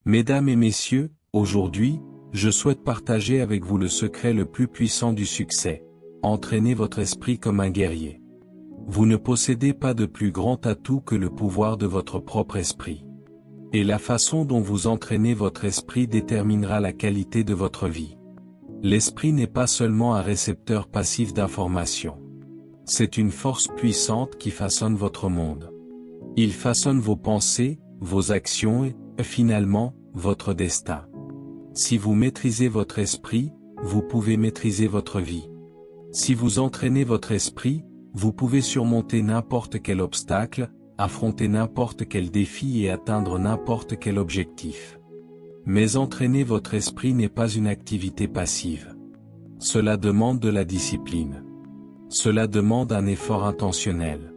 Mesdames et messieurs, aujourd'hui, je souhaite partager avec vous le secret le plus puissant du succès. Entraînez votre esprit comme un guerrier. Vous ne possédez pas de plus grand atout que le pouvoir de votre propre esprit. Et la façon dont vous entraînez votre esprit déterminera la qualité de votre vie. L'esprit n'est pas seulement un récepteur passif d'informations. C'est une force puissante qui façonne votre monde. Il façonne vos pensées, vos actions et, finalement, votre destin. Si vous maîtrisez votre esprit, vous pouvez maîtriser votre vie. Si vous entraînez votre esprit, vous pouvez surmonter n'importe quel obstacle, affronter n'importe quel défi et atteindre n'importe quel objectif. Mais entraîner votre esprit n'est pas une activité passive. Cela demande de la discipline. Cela demande un effort intentionnel.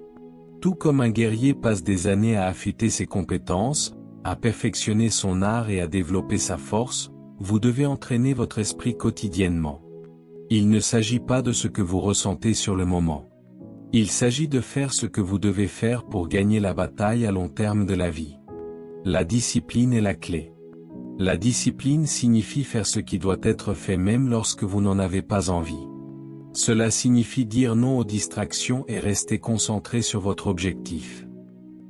Tout comme un guerrier passe des années à affûter ses compétences, à perfectionner son art et à développer sa force, vous devez entraîner votre esprit quotidiennement. Il ne s'agit pas de ce que vous ressentez sur le moment. Il s'agit de faire ce que vous devez faire pour gagner la bataille à long terme de la vie. La discipline est la clé. La discipline signifie faire ce qui doit être fait même lorsque vous n'en avez pas envie. Cela signifie dire non aux distractions et rester concentré sur votre objectif.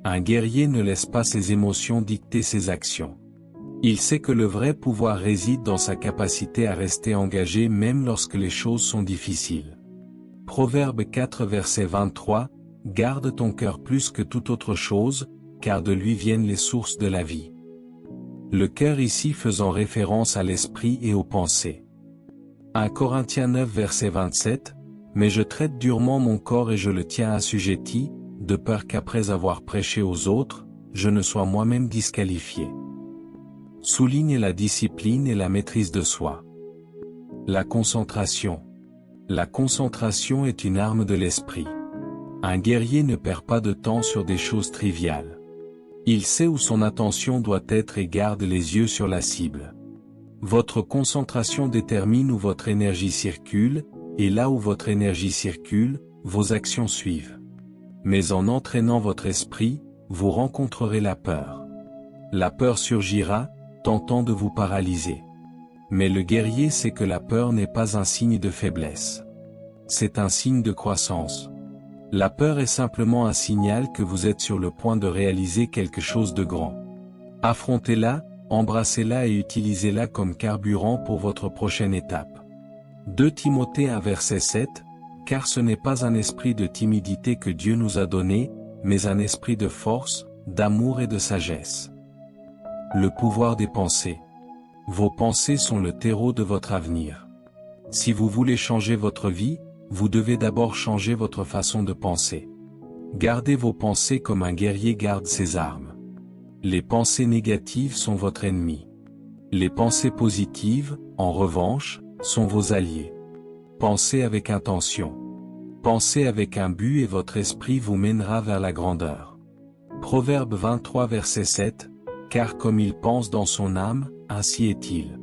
Un guerrier ne laisse pas ses émotions dicter ses actions. Il sait que le vrai pouvoir réside dans sa capacité à rester engagé même lorsque les choses sont difficiles. Proverbe 4 verset 23, « Garde ton cœur plus que toute autre chose, car de lui viennent les sources de la vie. » Le cœur ici faisant référence à l'esprit et aux pensées. 1 Corinthiens 9 verset 27, « Mais je traite durement mon corps et je le tiens assujetti, de peur qu'après avoir prêché aux autres, je ne sois moi-même disqualifié. » Souligne la discipline et la maîtrise de soi. La concentration. La concentration est une arme de l'esprit. Un guerrier ne perd pas de temps sur des choses triviales. Il sait où son attention doit être et garde les yeux sur la cible. Votre concentration détermine où votre énergie circule, et là où votre énergie circule, vos actions suivent. Mais en entraînant votre esprit, vous rencontrerez la peur. La peur surgira, tentant de vous paralyser. Mais le guerrier sait que la peur n'est pas un signe de faiblesse. C'est un signe de croissance. La peur est simplement un signal que vous êtes sur le point de réaliser quelque chose de grand. Affrontez-la, embrassez-la et utilisez-la comme carburant pour votre prochaine étape. 2 Timothée 1 verset 7, « Car ce n'est pas un esprit de timidité que Dieu nous a donné, mais un esprit de force, d'amour et de sagesse. » Le pouvoir des pensées. Vos pensées sont le terreau de votre avenir. Si vous voulez changer votre vie, vous devez d'abord changer votre façon de penser. Gardez vos pensées comme un guerrier garde ses armes. Les pensées négatives sont votre ennemi. Les pensées positives, en revanche, sont vos alliés. Pensez avec intention. Pensez avec un but et votre esprit vous mènera vers la grandeur. Proverbe 23 verset 7, « Car comme il pense dans son âme, ainsi est-il. »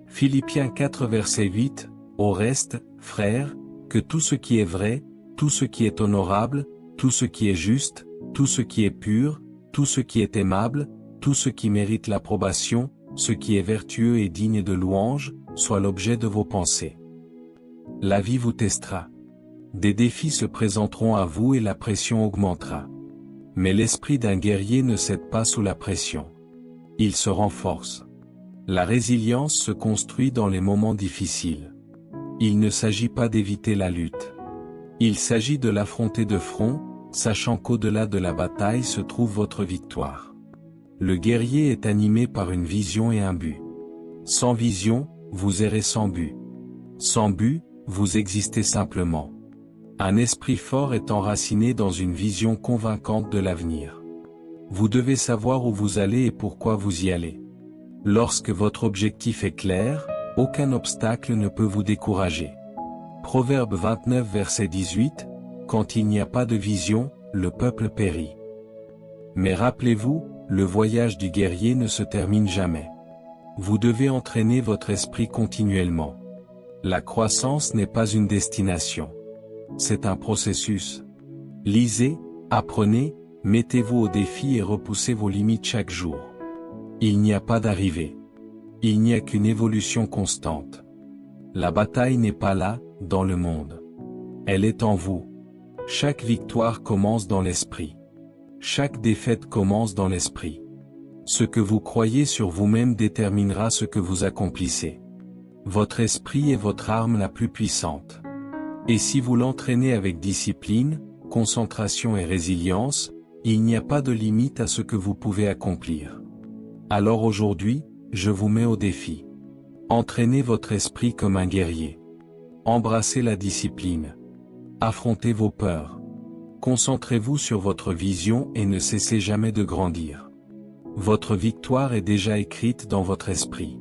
Philippiens 4 verset 8, « Au reste, frères, que tout ce qui est vrai, tout ce qui est honorable, tout ce qui est juste, tout ce qui est pur, tout ce qui est aimable, tout ce qui mérite l'approbation, ce qui est vertueux et digne de louange, soit l'objet de vos pensées. » La vie vous testera. Des défis se présenteront à vous et la pression augmentera. Mais l'esprit d'un guerrier ne cède pas sous la pression. Il se renforce. La résilience se construit dans les moments difficiles. Il ne s'agit pas d'éviter la lutte. Il s'agit de l'affronter de front, sachant qu'au-delà de la bataille se trouve votre victoire. Le guerrier est animé par une vision et un but. Sans vision, vous errez sans but. Sans but, vous existez simplement. Un esprit fort est enraciné dans une vision convaincante de l'avenir. Vous devez savoir où vous allez et pourquoi vous y allez. Lorsque votre objectif est clair, aucun obstacle ne peut vous décourager. Proverbe 29 verset 18, « Quand il n'y a pas de vision, le peuple périt. » Mais rappelez-vous, le voyage du guerrier ne se termine jamais. Vous devez entraîner votre esprit continuellement. La croissance n'est pas une destination. C'est un processus. Lisez, apprenez, mettez-vous au défi et repoussez vos limites chaque jour. Il n'y a pas d'arrivée. Il n'y a qu'une évolution constante. La bataille n'est pas là, dans le monde. Elle est en vous. Chaque victoire commence dans l'esprit. Chaque défaite commence dans l'esprit. Ce que vous croyez sur vous-même déterminera ce que vous accomplissez. Votre esprit est votre arme la plus puissante. Et si vous l'entraînez avec discipline, concentration et résilience, il n'y a pas de limite à ce que vous pouvez accomplir. Alors aujourd'hui, je vous mets au défi. Entraînez votre esprit comme un guerrier. Embrassez la discipline. Affrontez vos peurs. Concentrez-vous sur votre vision et ne cessez jamais de grandir. Votre victoire est déjà écrite dans votre esprit.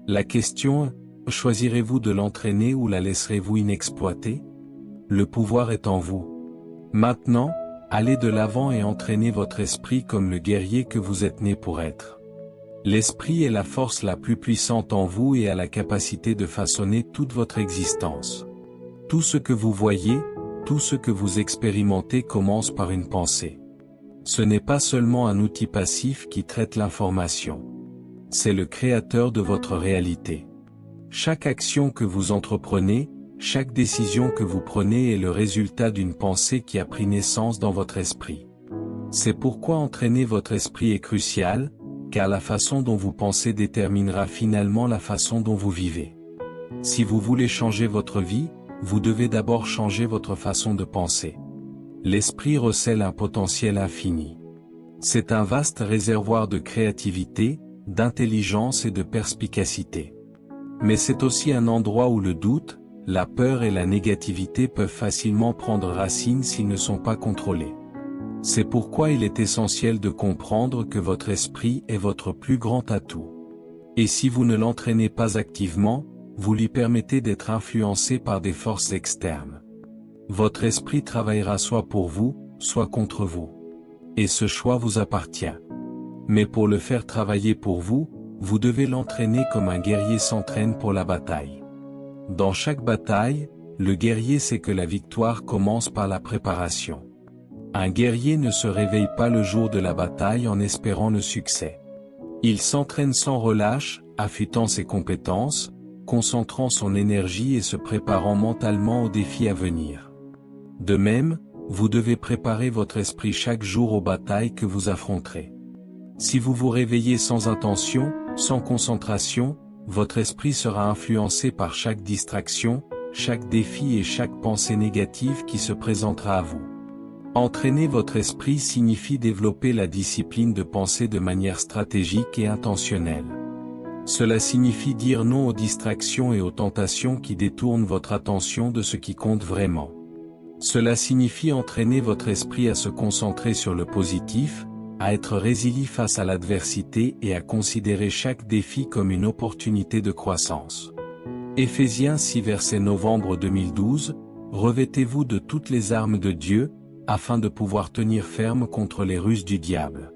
La question, choisirez-vous de l'entraîner ou la laisserez-vous inexploitée? Le pouvoir est en vous. Maintenant, allez de l'avant et entraînez votre esprit comme le guerrier que vous êtes né pour être. L'esprit est la force la plus puissante en vous et a la capacité de façonner toute votre existence. Tout ce que vous voyez, tout ce que vous expérimentez commence par une pensée. Ce n'est pas seulement un outil passif qui traite l'information. C'est le créateur de votre réalité. Chaque action que vous entreprenez, chaque décision que vous prenez est le résultat d'une pensée qui a pris naissance dans votre esprit. C'est pourquoi entraîner votre esprit est crucial, car la façon dont vous pensez déterminera finalement la façon dont vous vivez. Si vous voulez changer votre vie, vous devez d'abord changer votre façon de penser. L'esprit recèle un potentiel infini. C'est un vaste réservoir de créativité, d'intelligence et de perspicacité. Mais c'est aussi un endroit où le doute, la peur et la négativité peuvent facilement prendre racine s'ils ne sont pas contrôlés. C'est pourquoi il est essentiel de comprendre que votre esprit est votre plus grand atout. Et si vous ne l'entraînez pas activement, vous lui permettez d'être influencé par des forces externes. Votre esprit travaillera soit pour vous, soit contre vous. Et ce choix vous appartient. Mais pour le faire travailler pour vous, vous devez l'entraîner comme un guerrier s'entraîne pour la bataille. Dans chaque bataille, le guerrier sait que la victoire commence par la préparation. Un guerrier ne se réveille pas le jour de la bataille en espérant le succès. Il s'entraîne sans relâche, affûtant ses compétences, concentrant son énergie et se préparant mentalement aux défis à venir. De même, vous devez préparer votre esprit chaque jour aux batailles que vous affronterez. Si vous vous réveillez sans intention, sans concentration, votre esprit sera influencé par chaque distraction, chaque défi et chaque pensée négative qui se présentera à vous. Entraîner votre esprit signifie développer la discipline de penser de manière stratégique et intentionnelle. Cela signifie dire non aux distractions et aux tentations qui détournent votre attention de ce qui compte vraiment. Cela signifie entraîner votre esprit à se concentrer sur le positif, à être résilient face à l'adversité et à considérer chaque défi comme une opportunité de croissance. Éphésiens 6 verset novembre 2012, revêtez-vous de toutes les armes de Dieu, afin de pouvoir tenir ferme contre les ruses du diable.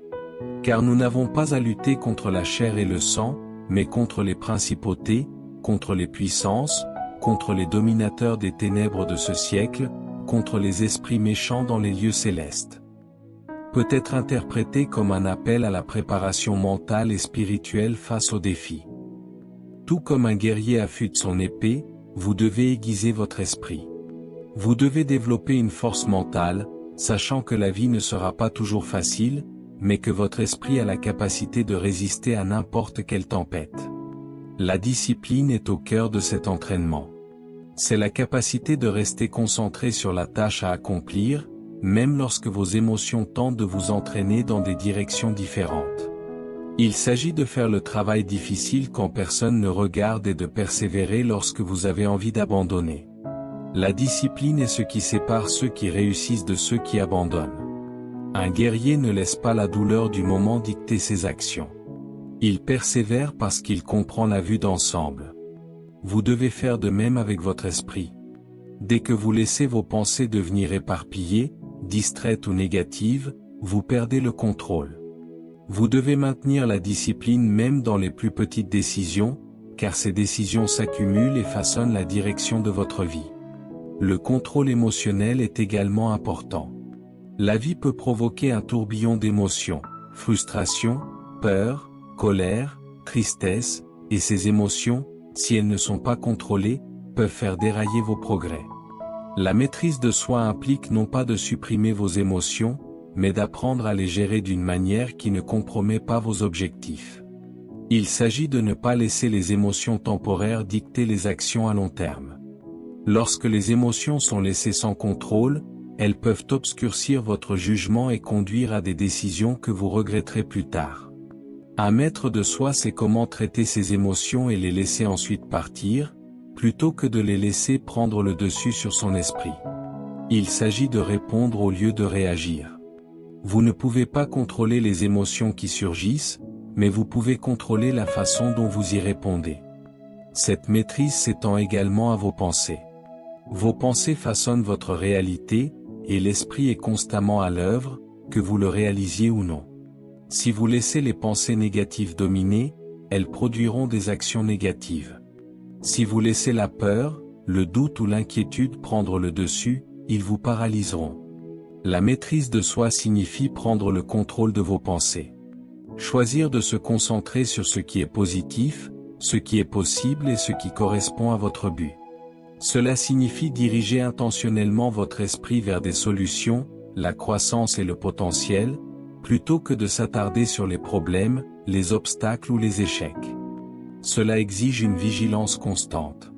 Car nous n'avons pas à lutter contre la chair et le sang, mais contre les principautés, contre les puissances, contre les dominateurs des ténèbres de ce siècle, contre les esprits méchants dans les lieux célestes. Peut être interprété comme un appel à la préparation mentale et spirituelle face aux défis. Tout comme un guerrier affûte son épée, vous devez aiguiser votre esprit. Vous devez développer une force mentale, sachant que la vie ne sera pas toujours facile, mais que votre esprit a la capacité de résister à n'importe quelle tempête. La discipline est au cœur de cet entraînement. C'est la capacité de rester concentré sur la tâche à accomplir, même lorsque vos émotions tentent de vous entraîner dans des directions différentes. Il s'agit de faire le travail difficile quand personne ne regarde et de persévérer lorsque vous avez envie d'abandonner. La discipline est ce qui sépare ceux qui réussissent de ceux qui abandonnent. Un guerrier ne laisse pas la douleur du moment dicter ses actions. Il persévère parce qu'il comprend la vue d'ensemble. Vous devez faire de même avec votre esprit. Dès que vous laissez vos pensées devenir éparpillées, distraites ou négatives, vous perdez le contrôle. Vous devez maintenir la discipline même dans les plus petites décisions, car ces décisions s'accumulent et façonnent la direction de votre vie. Le contrôle émotionnel est également important. La vie peut provoquer un tourbillon d'émotions, frustration, peur, colère, tristesse, et ces émotions, si elles ne sont pas contrôlées, peuvent faire dérailler vos progrès. La maîtrise de soi implique non pas de supprimer vos émotions, mais d'apprendre à les gérer d'une manière qui ne compromet pas vos objectifs. Il s'agit de ne pas laisser les émotions temporaires dicter les actions à long terme. Lorsque les émotions sont laissées sans contrôle, elles peuvent obscurcir votre jugement et conduire à des décisions que vous regretterez plus tard. Un maître de soi sait comment traiter ses émotions et les laisser ensuite partir, plutôt que de les laisser prendre le dessus sur son esprit. Il s'agit de répondre au lieu de réagir. Vous ne pouvez pas contrôler les émotions qui surgissent, mais vous pouvez contrôler la façon dont vous y répondez. Cette maîtrise s'étend également à vos pensées. Vos pensées façonnent votre réalité, et l'esprit est constamment à l'œuvre, que vous le réalisiez ou non. Si vous laissez les pensées négatives dominer, elles produiront des actions négatives. Si vous laissez la peur, le doute ou l'inquiétude prendre le dessus, ils vous paralyseront. La maîtrise de soi signifie prendre le contrôle de vos pensées. Choisir de se concentrer sur ce qui est positif, ce qui est possible et ce qui correspond à votre but. Cela signifie diriger intentionnellement votre esprit vers des solutions, la croissance et le potentiel, plutôt que de s'attarder sur les problèmes, les obstacles ou les échecs. Cela exige une vigilance constante.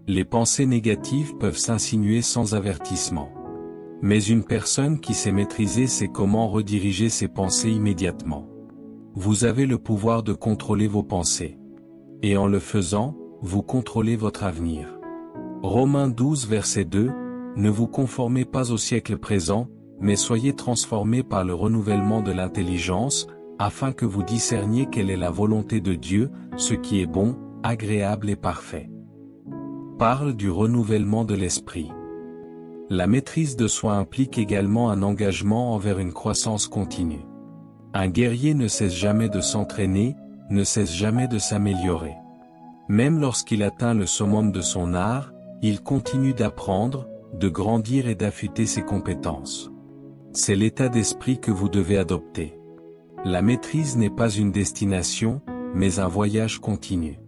Les pensées négatives peuvent s'insinuer sans avertissement. Mais une personne qui sait maîtriser sait comment rediriger ses pensées immédiatement. Vous avez le pouvoir de contrôler vos pensées. Et en le faisant, vous contrôlez votre avenir. Romains 12 verset 2, ne vous conformez pas au siècle présent, mais soyez transformés par le renouvellement de l'intelligence, afin que vous discerniez quelle est la volonté de Dieu, ce qui est bon, agréable et parfait. Parle du renouvellement de l'esprit. La maîtrise de soi implique également un engagement envers une croissance continue. Un guerrier ne cesse jamais de s'entraîner, ne cesse jamais de s'améliorer. Même lorsqu'il atteint le summum de son art, il continue d'apprendre, de grandir et d'affûter ses compétences. C'est l'état d'esprit que vous devez adopter. La maîtrise n'est pas une destination, mais un voyage continu.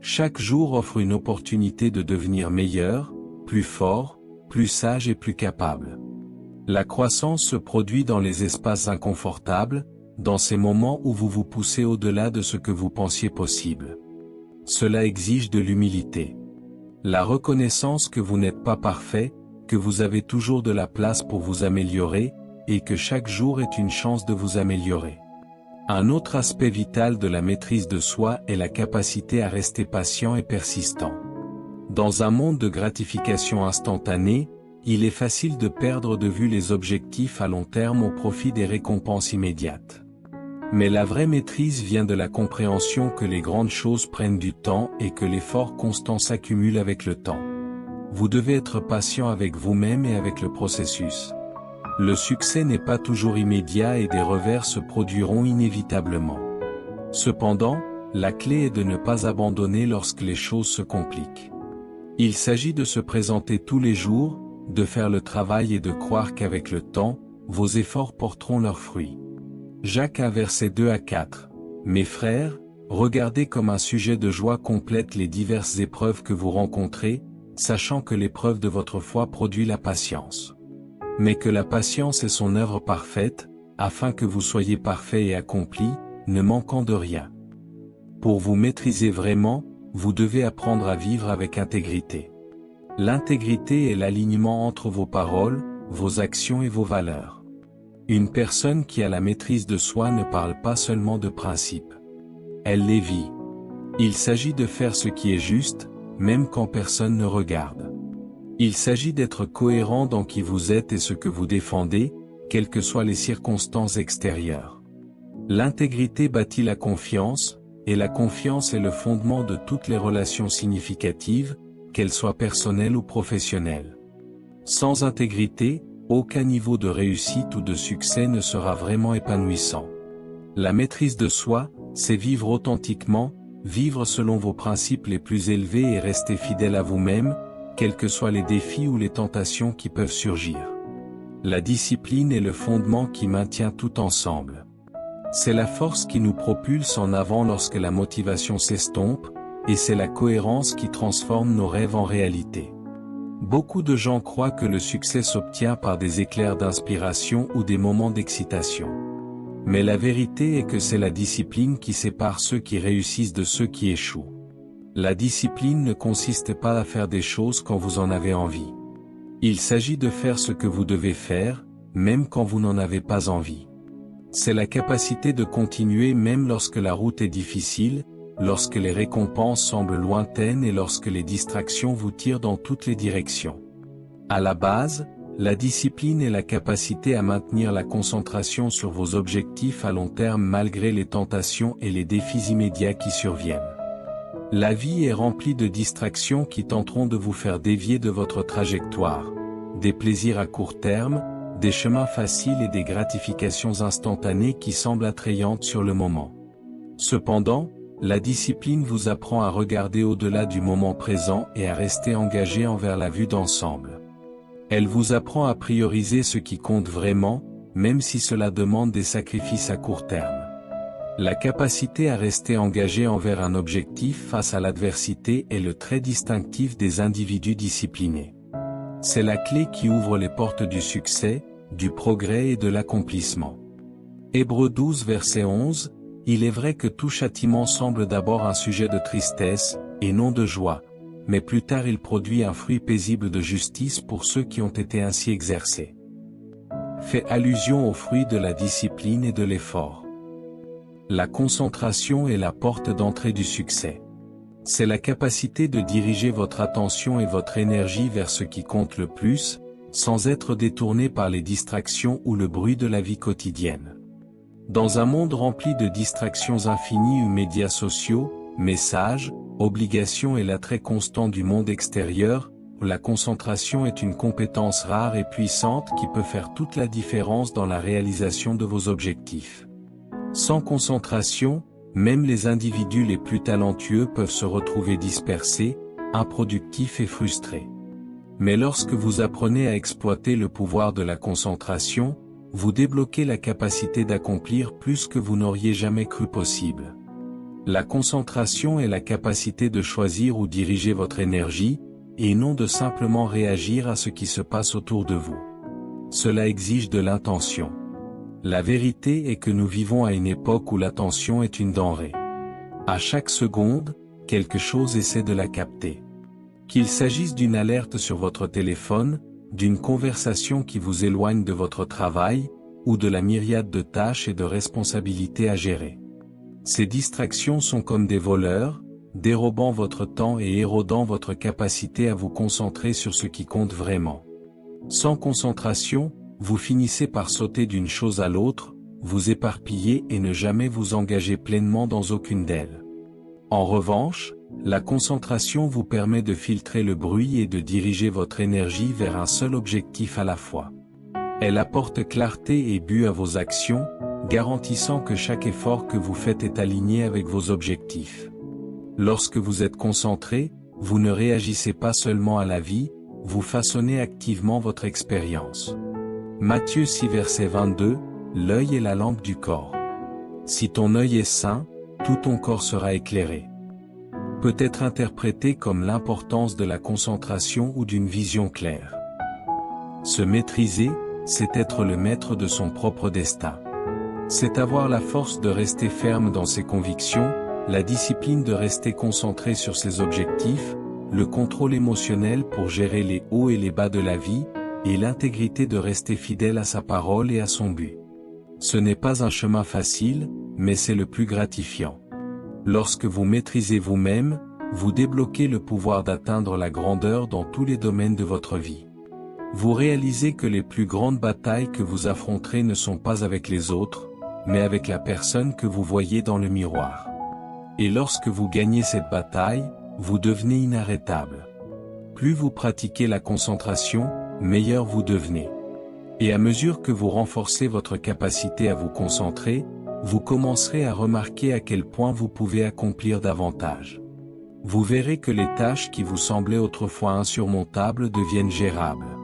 Chaque jour offre une opportunité de devenir meilleur, plus fort, plus sage et plus capable. La croissance se produit dans les espaces inconfortables, dans ces moments où vous vous poussez au-delà de ce que vous pensiez possible. Cela exige de l'humilité. La reconnaissance que vous n'êtes pas parfait, que vous avez toujours de la place pour vous améliorer, et que chaque jour est une chance de vous améliorer. Un autre aspect vital de la maîtrise de soi est la capacité à rester patient et persistant. Dans un monde de gratification instantanée, il est facile de perdre de vue les objectifs à long terme au profit des récompenses immédiates. Mais la vraie maîtrise vient de la compréhension que les grandes choses prennent du temps et que l'effort constant s'accumule avec le temps. Vous devez être patient avec vous-même et avec le processus. Le succès n'est pas toujours immédiat et des revers se produiront inévitablement. Cependant, la clé est de ne pas abandonner lorsque les choses se compliquent. Il s'agit de se présenter tous les jours, de faire le travail et de croire qu'avec le temps, vos efforts porteront leurs fruits. Jacques 1 verset 2 à 4. Mes frères, regardez comme un sujet de joie complète les diverses épreuves que vous rencontrez, sachant que l'épreuve de votre foi produit la patience. Mais que la patience est son œuvre parfaite, afin que vous soyez parfaits et accomplis, ne manquant de rien. Pour vous maîtriser vraiment, vous devez apprendre à vivre avec intégrité. L'intégrité est l'alignement entre vos paroles, vos actions et vos valeurs. Une personne qui a la maîtrise de soi ne parle pas seulement de principes. Elle les vit. Il s'agit de faire ce qui est juste, même quand personne ne regarde. Il s'agit d'être cohérent dans qui vous êtes et ce que vous défendez, quelles que soient les circonstances extérieures. L'intégrité bâtit la confiance, et la confiance est le fondement de toutes les relations significatives, qu'elles soient personnelles ou professionnelles. Sans intégrité, aucun niveau de réussite ou de succès ne sera vraiment épanouissant. La maîtrise de soi, c'est vivre authentiquement, vivre selon vos principes les plus élevés et rester fidèle à vous-même, quels que soient les défis ou les tentations qui peuvent surgir. La discipline est le fondement qui maintient tout ensemble. C'est la force qui nous propulse en avant lorsque la motivation s'estompe, et c'est la cohérence qui transforme nos rêves en réalité. Beaucoup de gens croient que le succès s'obtient par des éclairs d'inspiration ou des moments d'excitation. Mais la vérité est que c'est la discipline qui sépare ceux qui réussissent de ceux qui échouent. La discipline ne consiste pas à faire des choses quand vous en avez envie. Il s'agit de faire ce que vous devez faire, même quand vous n'en avez pas envie. C'est la capacité de continuer même lorsque la route est difficile, lorsque les récompenses semblent lointaines et lorsque les distractions vous tirent dans toutes les directions. À la base, la discipline est la capacité à maintenir la concentration sur vos objectifs à long terme malgré les tentations et les défis immédiats qui surviennent. La vie est remplie de distractions qui tenteront de vous faire dévier de votre trajectoire, des plaisirs à court terme, des chemins faciles et des gratifications instantanées qui semblent attrayantes sur le moment. Cependant, la discipline vous apprend à regarder au-delà du moment présent et à rester engagé envers la vue d'ensemble. Elle vous apprend à prioriser ce qui compte vraiment, même si cela demande des sacrifices à court terme. La capacité à rester engagé envers un objectif face à l'adversité est le trait distinctif des individus disciplinés. C'est la clé qui ouvre les portes du succès, du progrès et de l'accomplissement. Hébreux 12 verset 11, il est vrai que tout châtiment semble d'abord un sujet de tristesse, et non de joie, mais plus tard il produit un fruit paisible de justice pour ceux qui ont été ainsi exercés. Fait allusion au fruit de la discipline et de l'effort. La concentration est la porte d'entrée du succès. C'est la capacité de diriger votre attention et votre énergie vers ce qui compte le plus, sans être détourné par les distractions ou le bruit de la vie quotidienne. Dans un monde rempli de distractions infinies ou médias sociaux, messages, obligations et l'attrait constant du monde extérieur, la concentration est une compétence rare et puissante qui peut faire toute la différence dans la réalisation de vos objectifs. Sans concentration, même les individus les plus talentueux peuvent se retrouver dispersés, improductifs et frustrés. Mais lorsque vous apprenez à exploiter le pouvoir de la concentration, vous débloquez la capacité d'accomplir plus que vous n'auriez jamais cru possible. La concentration est la capacité de choisir où diriger votre énergie, et non de simplement réagir à ce qui se passe autour de vous. Cela exige de l'intention. La vérité est que nous vivons à une époque où l'attention est une denrée. À chaque seconde, quelque chose essaie de la capter. Qu'il s'agisse d'une alerte sur votre téléphone, d'une conversation qui vous éloigne de votre travail, ou de la myriade de tâches et de responsabilités à gérer. Ces distractions sont comme des voleurs, dérobant votre temps et érodant votre capacité à vous concentrer sur ce qui compte vraiment. Sans concentration, vous finissez par sauter d'une chose à l'autre, vous éparpiller et ne jamais vous engager pleinement dans aucune d'elles. En revanche, la concentration vous permet de filtrer le bruit et de diriger votre énergie vers un seul objectif à la fois. Elle apporte clarté et but à vos actions, garantissant que chaque effort que vous faites est aligné avec vos objectifs. Lorsque vous êtes concentré, vous ne réagissez pas seulement à la vie, vous façonnez activement votre expérience. Matthieu 6 verset 22, l'œil est la lampe du corps. Si ton œil est sain, tout ton corps sera éclairé. Peut être interprété comme l'importance de la concentration ou d'une vision claire. Se maîtriser, c'est être le maître de son propre destin. C'est avoir la force de rester ferme dans ses convictions, la discipline de rester concentré sur ses objectifs, le contrôle émotionnel pour gérer les hauts et les bas de la vie, et l'intégrité de rester fidèle à sa parole et à son but. Ce n'est pas un chemin facile, mais c'est le plus gratifiant. Lorsque vous maîtrisez vous-même, vous débloquez le pouvoir d'atteindre la grandeur dans tous les domaines de votre vie. Vous réalisez que les plus grandes batailles que vous affronterez ne sont pas avec les autres, mais avec la personne que vous voyez dans le miroir. Et lorsque vous gagnez cette bataille, vous devenez inarrêtable. Plus vous pratiquez la concentration, meilleur vous devenez. Et à mesure que vous renforcez votre capacité à vous concentrer, vous commencerez à remarquer à quel point vous pouvez accomplir davantage. Vous verrez que les tâches qui vous semblaient autrefois insurmontables deviennent gérables.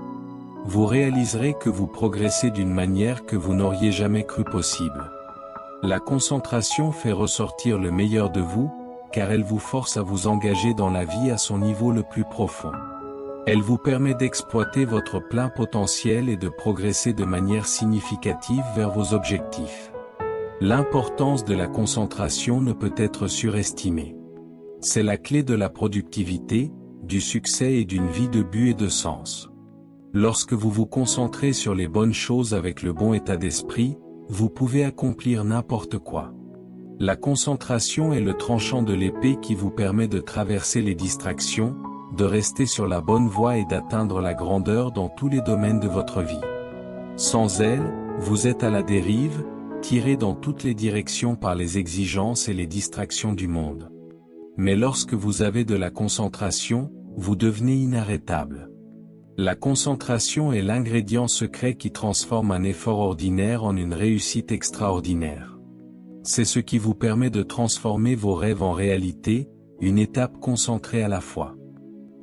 Vous réaliserez que vous progressez d'une manière que vous n'auriez jamais cru possible. La concentration fait ressortir le meilleur de vous, car elle vous force à vous engager dans la vie à son niveau le plus profond. Elle vous permet d'exploiter votre plein potentiel et de progresser de manière significative vers vos objectifs. L'importance de la concentration ne peut être surestimée. C'est la clé de la productivité, du succès et d'une vie de but et de sens. Lorsque vous vous concentrez sur les bonnes choses avec le bon état d'esprit, vous pouvez accomplir n'importe quoi. La concentration est le tranchant de l'épée qui vous permet de traverser les distractions, de rester sur la bonne voie et d'atteindre la grandeur dans tous les domaines de votre vie. Sans elle, vous êtes à la dérive, tiré dans toutes les directions par les exigences et les distractions du monde. Mais lorsque vous avez de la concentration, vous devenez inarrêtable. La concentration est l'ingrédient secret qui transforme un effort ordinaire en une réussite extraordinaire. C'est ce qui vous permet de transformer vos rêves en réalité, une étape concentrée à la fois.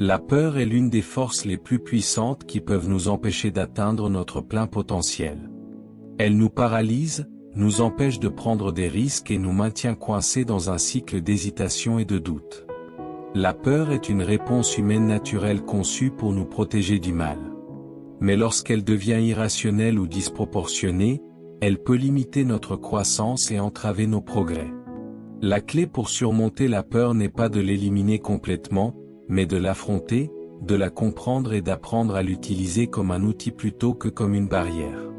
La peur est l'une des forces les plus puissantes qui peuvent nous empêcher d'atteindre notre plein potentiel. Elle nous paralyse, nous empêche de prendre des risques et nous maintient coincés dans un cycle d'hésitation et de doute. La peur est une réponse humaine naturelle conçue pour nous protéger du mal. Mais lorsqu'elle devient irrationnelle ou disproportionnée, elle peut limiter notre croissance et entraver nos progrès. La clé pour surmonter la peur n'est pas de l'éliminer complètement, mais de l'affronter, de la comprendre et d'apprendre à l'utiliser comme un outil plutôt que comme une barrière.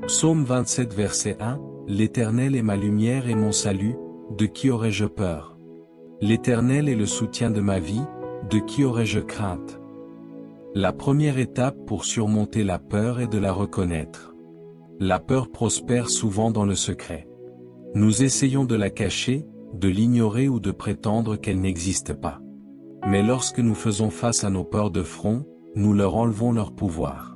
Psaume 27 verset 1, « L'Éternel est ma lumière et mon salut, de qui aurais-je peur ? L'Éternel est le soutien de ma vie, de qui aurais-je crainte ?» La première étape pour surmonter la peur est de la reconnaître. La peur prospère souvent dans le secret. Nous essayons de la cacher, de l'ignorer ou de prétendre qu'elle n'existe pas. Mais lorsque nous faisons face à nos peurs de front, nous leur enlevons leur pouvoir.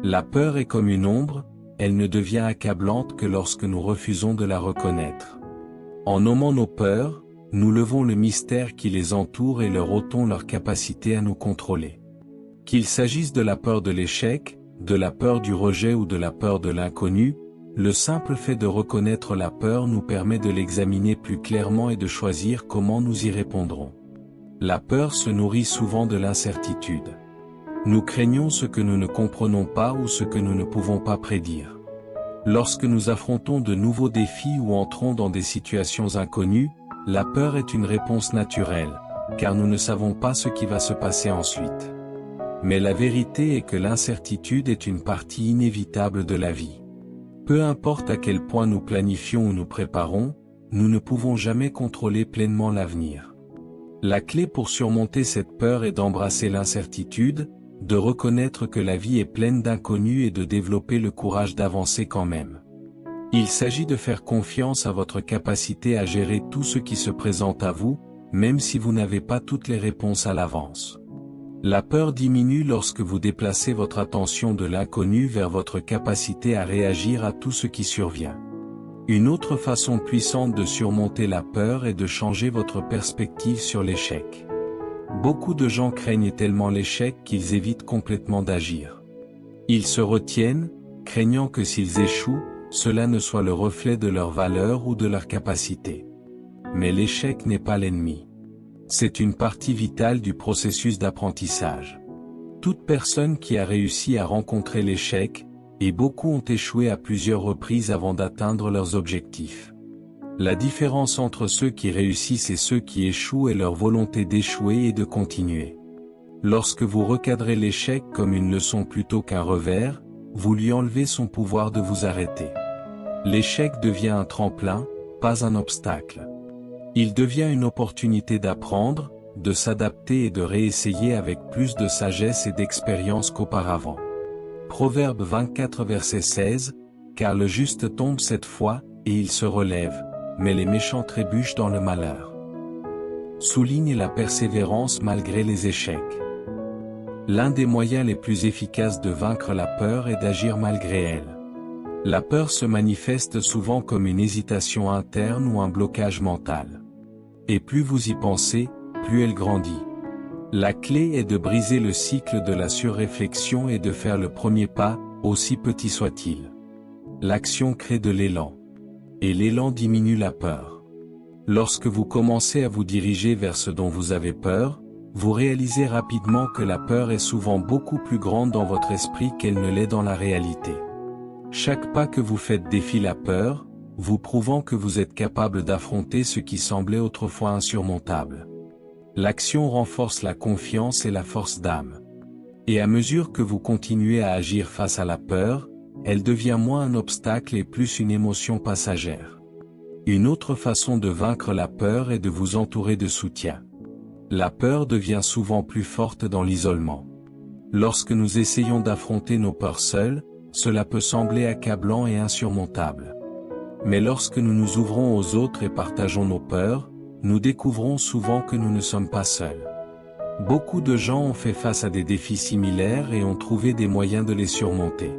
La peur est comme une ombre, elle ne devient accablante que lorsque nous refusons de la reconnaître. En nommant nos peurs, nous levons le mystère qui les entoure et leur ôtons leur capacité à nous contrôler. Qu'il s'agisse de la peur de l'échec, de la peur du rejet ou de la peur de l'inconnu, le simple fait de reconnaître la peur nous permet de l'examiner plus clairement et de choisir comment nous y répondrons. La peur se nourrit souvent de l'incertitude. Nous craignons ce que nous ne comprenons pas ou ce que nous ne pouvons pas prédire. Lorsque nous affrontons de nouveaux défis ou entrons dans des situations inconnues, la peur est une réponse naturelle, car nous ne savons pas ce qui va se passer ensuite. Mais la vérité est que l'incertitude est une partie inévitable de la vie. Peu importe à quel point nous planifions ou nous préparons, nous ne pouvons jamais contrôler pleinement l'avenir. La clé pour surmonter cette peur est d'embrasser l'incertitude, de reconnaître que la vie est pleine d'inconnus et de développer le courage d'avancer quand même. Il s'agit de faire confiance à votre capacité à gérer tout ce qui se présente à vous, même si vous n'avez pas toutes les réponses à l'avance. La peur diminue lorsque vous déplacez votre attention de l'inconnu vers votre capacité à réagir à tout ce qui survient. Une autre façon puissante de surmonter la peur est de changer votre perspective sur l'échec. Beaucoup de gens craignent tellement l'échec qu'ils évitent complètement d'agir. Ils se retiennent, craignant que s'ils échouent, cela ne soit le reflet de leur valeur ou de leur capacité. Mais l'échec n'est pas l'ennemi. C'est une partie vitale du processus d'apprentissage. Toute personne qui a réussi à rencontrer l'échec, et beaucoup ont échoué à plusieurs reprises avant d'atteindre leurs objectifs. La différence entre ceux qui réussissent et ceux qui échouent est leur volonté d'échouer et de continuer. Lorsque vous recadrez l'échec comme une leçon plutôt qu'un revers, vous lui enlevez son pouvoir de vous arrêter. L'échec devient un tremplin, pas un obstacle. Il devient une opportunité d'apprendre, de s'adapter et de réessayer avec plus de sagesse et d'expérience qu'auparavant. Proverbe 24 verset 16, « Car le juste tombe 7 fois, et il se relève, mais les méchants trébuchent dans le malheur. » Souligne la persévérance malgré les échecs. L'un des moyens les plus efficaces de vaincre la peur est d'agir malgré elle. La peur se manifeste souvent comme une hésitation interne ou un blocage mental. Et plus vous y pensez, plus elle grandit. La clé est de briser le cycle de la surréflexion et de faire le premier pas, aussi petit soit-il. L'action crée de l'élan. Et l'élan diminue la peur. Lorsque vous commencez à vous diriger vers ce dont vous avez peur, vous réalisez rapidement que la peur est souvent beaucoup plus grande dans votre esprit qu'elle ne l'est dans la réalité. Chaque pas que vous faites défie la peur, vous prouvant que vous êtes capable d'affronter ce qui semblait autrefois insurmontable. L'action renforce la confiance et la force d'âme. Et à mesure que vous continuez à agir face à la peur, elle devient moins un obstacle et plus une émotion passagère. Une autre façon de vaincre la peur est de vous entourer de soutien. La peur devient souvent plus forte dans l'isolement. Lorsque nous essayons d'affronter nos peurs seuls, cela peut sembler accablant et insurmontable. Mais lorsque nous nous ouvrons aux autres et partageons nos peurs, nous découvrons souvent que nous ne sommes pas seuls. Beaucoup de gens ont fait face à des défis similaires et ont trouvé des moyens de les surmonter.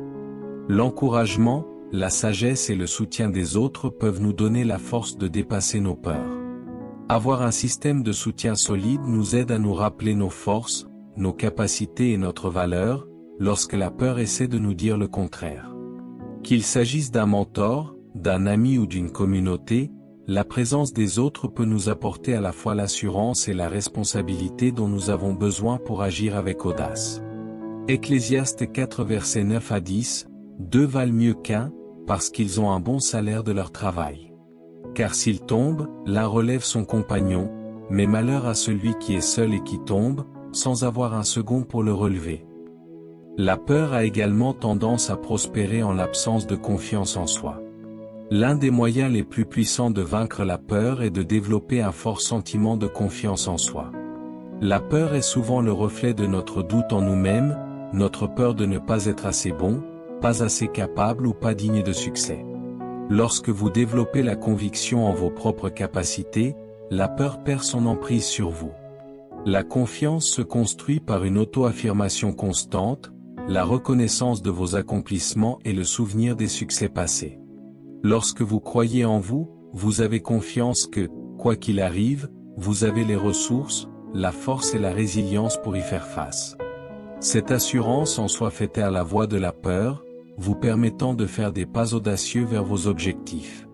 L'encouragement, la sagesse et le soutien des autres peuvent nous donner la force de dépasser nos peurs. Avoir un système de soutien solide nous aide à nous rappeler nos forces, nos capacités et notre valeur, lorsque la peur essaie de nous dire le contraire. Qu'il s'agisse d'un mentor, d'un ami ou d'une communauté, la présence des autres peut nous apporter à la fois l'assurance et la responsabilité dont nous avons besoin pour agir avec audace. Ecclésiaste 4 versets 9 à 10, deux valent mieux qu'un, parce qu'ils ont un bon salaire de leur travail. Car s'il tombe, l'un relève son compagnon, mais malheur à celui qui est seul et qui tombe, sans avoir un second pour le relever. La peur a également tendance à prospérer en l'absence de confiance en soi. L'un des moyens les plus puissants de vaincre la peur est de développer un fort sentiment de confiance en soi. La peur est souvent le reflet de notre doute en nous-mêmes, notre peur de ne pas être assez bon, pas assez capable ou pas digne de succès. Lorsque vous développez la conviction en vos propres capacités, la peur perd son emprise sur vous. La confiance se construit par une auto-affirmation constante, la reconnaissance de vos accomplissements et le souvenir des succès passés. Lorsque vous croyez en vous, vous avez confiance que, quoi qu'il arrive, vous avez les ressources, la force et la résilience pour y faire face. Cette assurance en soi fait taire la voix de la peur, vous permettant de faire des pas audacieux vers vos objectifs.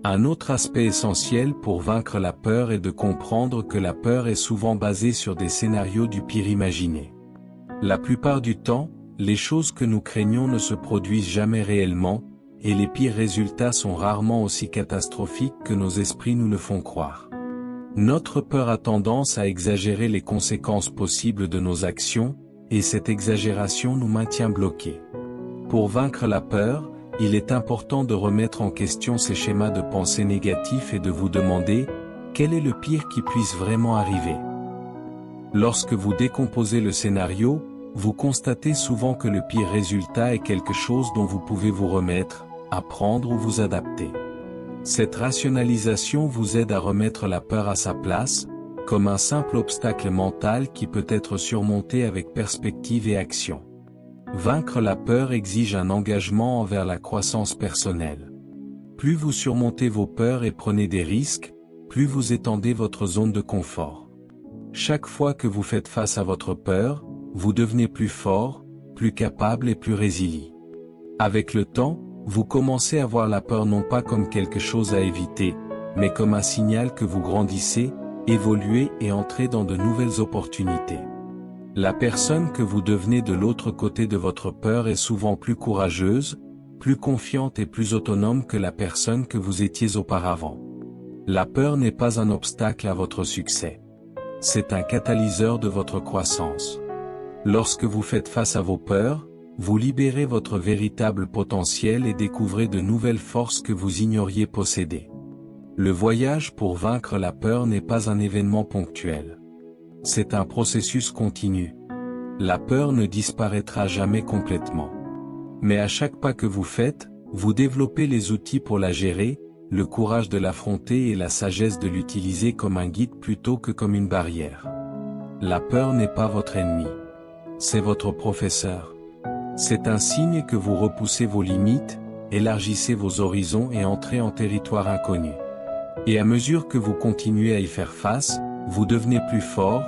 Un autre aspect essentiel pour vaincre la peur est de comprendre que la peur est souvent basée sur des scénarios du pire imaginé. La plupart du temps, les choses que nous craignons ne se produisent jamais réellement, et les pires résultats sont rarement aussi catastrophiques que nos esprits nous le font croire. Notre peur a tendance à exagérer les conséquences possibles de nos actions, et cette exagération nous maintient bloqués. Pour vaincre la peur, il est important de remettre en question ces schémas de pensée négatifs et de vous demander, quel est le pire qui puisse vraiment arriver? Lorsque vous décomposez le scénario, vous constatez souvent que le pire résultat est quelque chose dont vous pouvez vous remettre, apprendre ou vous adapter. Cette rationalisation vous aide à remettre la peur à sa place, comme un simple obstacle mental qui peut être surmonté avec perspective et action. Vaincre la peur exige un engagement envers la croissance personnelle. Plus vous surmontez vos peurs et prenez des risques, plus vous étendez votre zone de confort. Chaque fois que vous faites face à votre peur, vous devenez plus fort, plus capable et plus résilient. Avec le temps, vous commencez à voir la peur non pas comme quelque chose à éviter, mais comme un signal que vous grandissez, évoluez et entrez dans de nouvelles opportunités. La personne que vous devenez de l'autre côté de votre peur est souvent plus courageuse, plus confiante et plus autonome que la personne que vous étiez auparavant. La peur n'est pas un obstacle à votre succès. C'est un catalyseur de votre croissance. Lorsque vous faites face à vos peurs, vous libérez votre véritable potentiel et découvrez de nouvelles forces que vous ignoriez posséder. Le voyage pour vaincre la peur n'est pas un événement ponctuel. C'est un processus continu. La peur ne disparaîtra jamais complètement. Mais à chaque pas que vous faites, vous développez les outils pour la gérer, le courage de l'affronter et la sagesse de l'utiliser comme un guide plutôt que comme une barrière. La peur n'est pas votre ennemi. C'est votre professeur. C'est un signe que vous repoussez vos limites, élargissez vos horizons et entrez en territoire inconnu. Et à mesure que vous continuez à y faire face, vous devenez plus fort,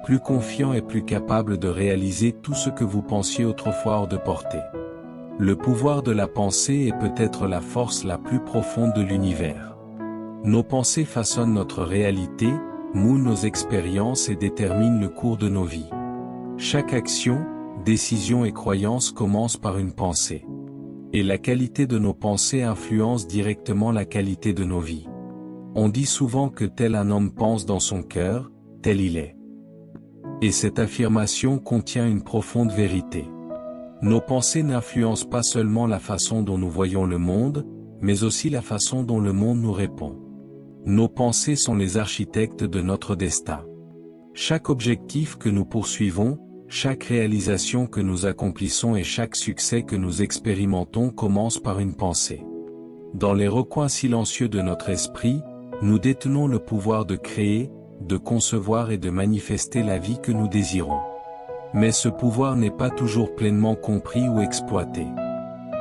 plus confiant et plus capable de réaliser tout ce que vous pensiez autrefois hors de portée. Le pouvoir de la pensée est peut-être la force la plus profonde de l'univers. Nos pensées façonnent notre réalité, moulent nos expériences et déterminent le cours de nos vies. Chaque action, décision et croyance commence par une pensée. Et la qualité de nos pensées influence directement la qualité de nos vies. On dit souvent que tel un homme pense dans son cœur, tel il est. Et cette affirmation contient une profonde vérité. Nos pensées n'influencent pas seulement la façon dont nous voyons le monde, mais aussi la façon dont le monde nous répond. Nos pensées sont les architectes de notre destin. Chaque objectif que nous poursuivons, chaque réalisation que nous accomplissons et chaque succès que nous expérimentons commence par une pensée. Dans les recoins silencieux de notre esprit, nous détenons le pouvoir de créer, de concevoir et de manifester la vie que nous désirons. Mais ce pouvoir n'est pas toujours pleinement compris ou exploité.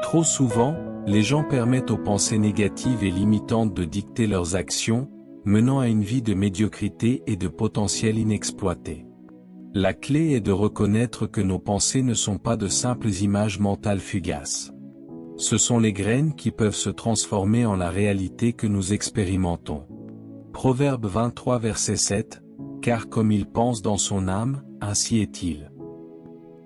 Trop souvent, les gens permettent aux pensées négatives et limitantes de dicter leurs actions, menant à une vie de médiocrité et de potentiel inexploité. La clé est de reconnaître que nos pensées ne sont pas de simples images mentales fugaces. Ce sont les graines qui peuvent se transformer en la réalité que nous expérimentons. Proverbe 23 verset 7, « Car comme il pense dans son âme, ainsi est-il. »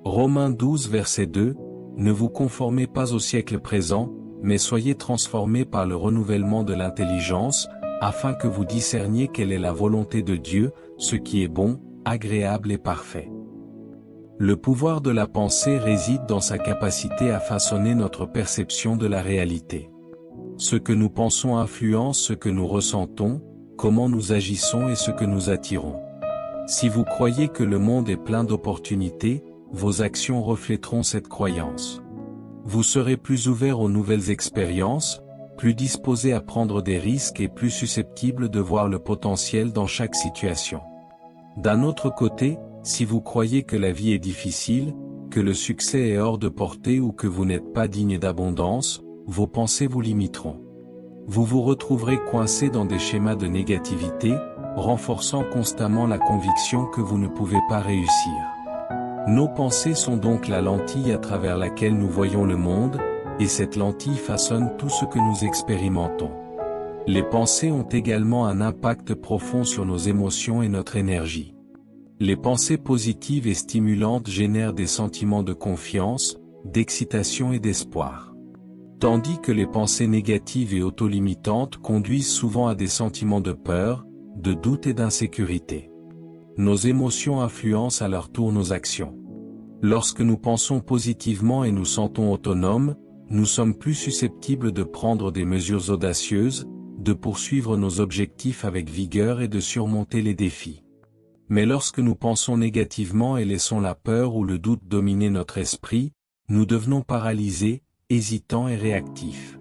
Romains 12 verset 2, « Ne vous conformez pas au siècle présent, mais soyez transformés par le renouvellement de l'intelligence, afin que vous discerniez quelle est la volonté de Dieu, ce qui est bon, agréable et parfait. » Le pouvoir de la pensée réside dans sa capacité à façonner notre perception de la réalité. Ce que nous pensons influence ce que nous ressentons, comment nous agissons et ce que nous attirons. Si vous croyez que le monde est plein d'opportunités, vos actions reflèteront cette croyance. Vous serez plus ouvert aux nouvelles expériences, plus disposé à prendre des risques et plus susceptible de voir le potentiel dans chaque situation. D'un autre côté, si vous croyez que la vie est difficile, que le succès est hors de portée ou que vous n'êtes pas digne d'abondance, vos pensées vous limiteront. Vous vous retrouverez coincé dans des schémas de négativité, renforçant constamment la conviction que vous ne pouvez pas réussir. Nos pensées sont donc la lentille à travers laquelle nous voyons le monde, et cette lentille façonne tout ce que nous expérimentons. Les pensées ont également un impact profond sur nos émotions et notre énergie. Les pensées positives et stimulantes génèrent des sentiments de confiance, d'excitation et d'espoir. Tandis que les pensées négatives et autolimitantes conduisent souvent à des sentiments de peur, de doute et d'insécurité. Nos émotions influencent à leur tour nos actions. Lorsque nous pensons positivement et nous sentons autonomes, nous sommes plus susceptibles de prendre des mesures audacieuses, de poursuivre nos objectifs avec vigueur et de surmonter les défis. Mais lorsque nous pensons négativement et laissons la peur ou le doute dominer notre esprit, nous devenons paralysés, hésitants et réactifs.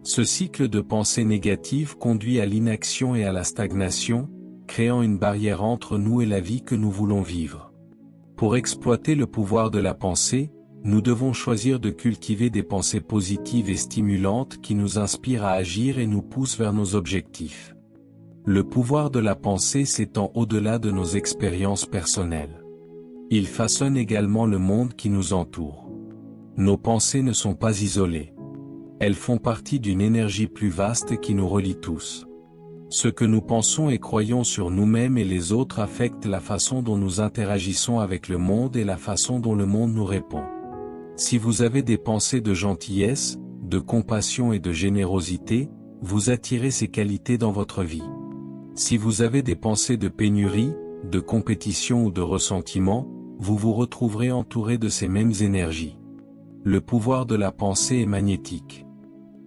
Ce cycle de pensées négatives conduit à l'inaction et à la stagnation, créant une barrière entre nous et la vie que nous voulons vivre. Pour exploiter le pouvoir de la pensée, nous devons choisir de cultiver des pensées positives et stimulantes qui nous inspirent à agir et nous poussent vers nos objectifs. Le pouvoir de la pensée s'étend au-delà de nos expériences personnelles. Il façonne également le monde qui nous entoure. Nos pensées ne sont pas isolées. Elles font partie d'une énergie plus vaste qui nous relie tous. Ce que nous pensons et croyons sur nous-mêmes et les autres affecte la façon dont nous interagissons avec le monde et la façon dont le monde nous répond. Si vous avez des pensées de gentillesse, de compassion et de générosité, vous attirez ces qualités dans votre vie. Si vous avez des pensées de pénurie, de compétition ou de ressentiment, vous vous retrouverez entouré de ces mêmes énergies. Le pouvoir de la pensée est magnétique.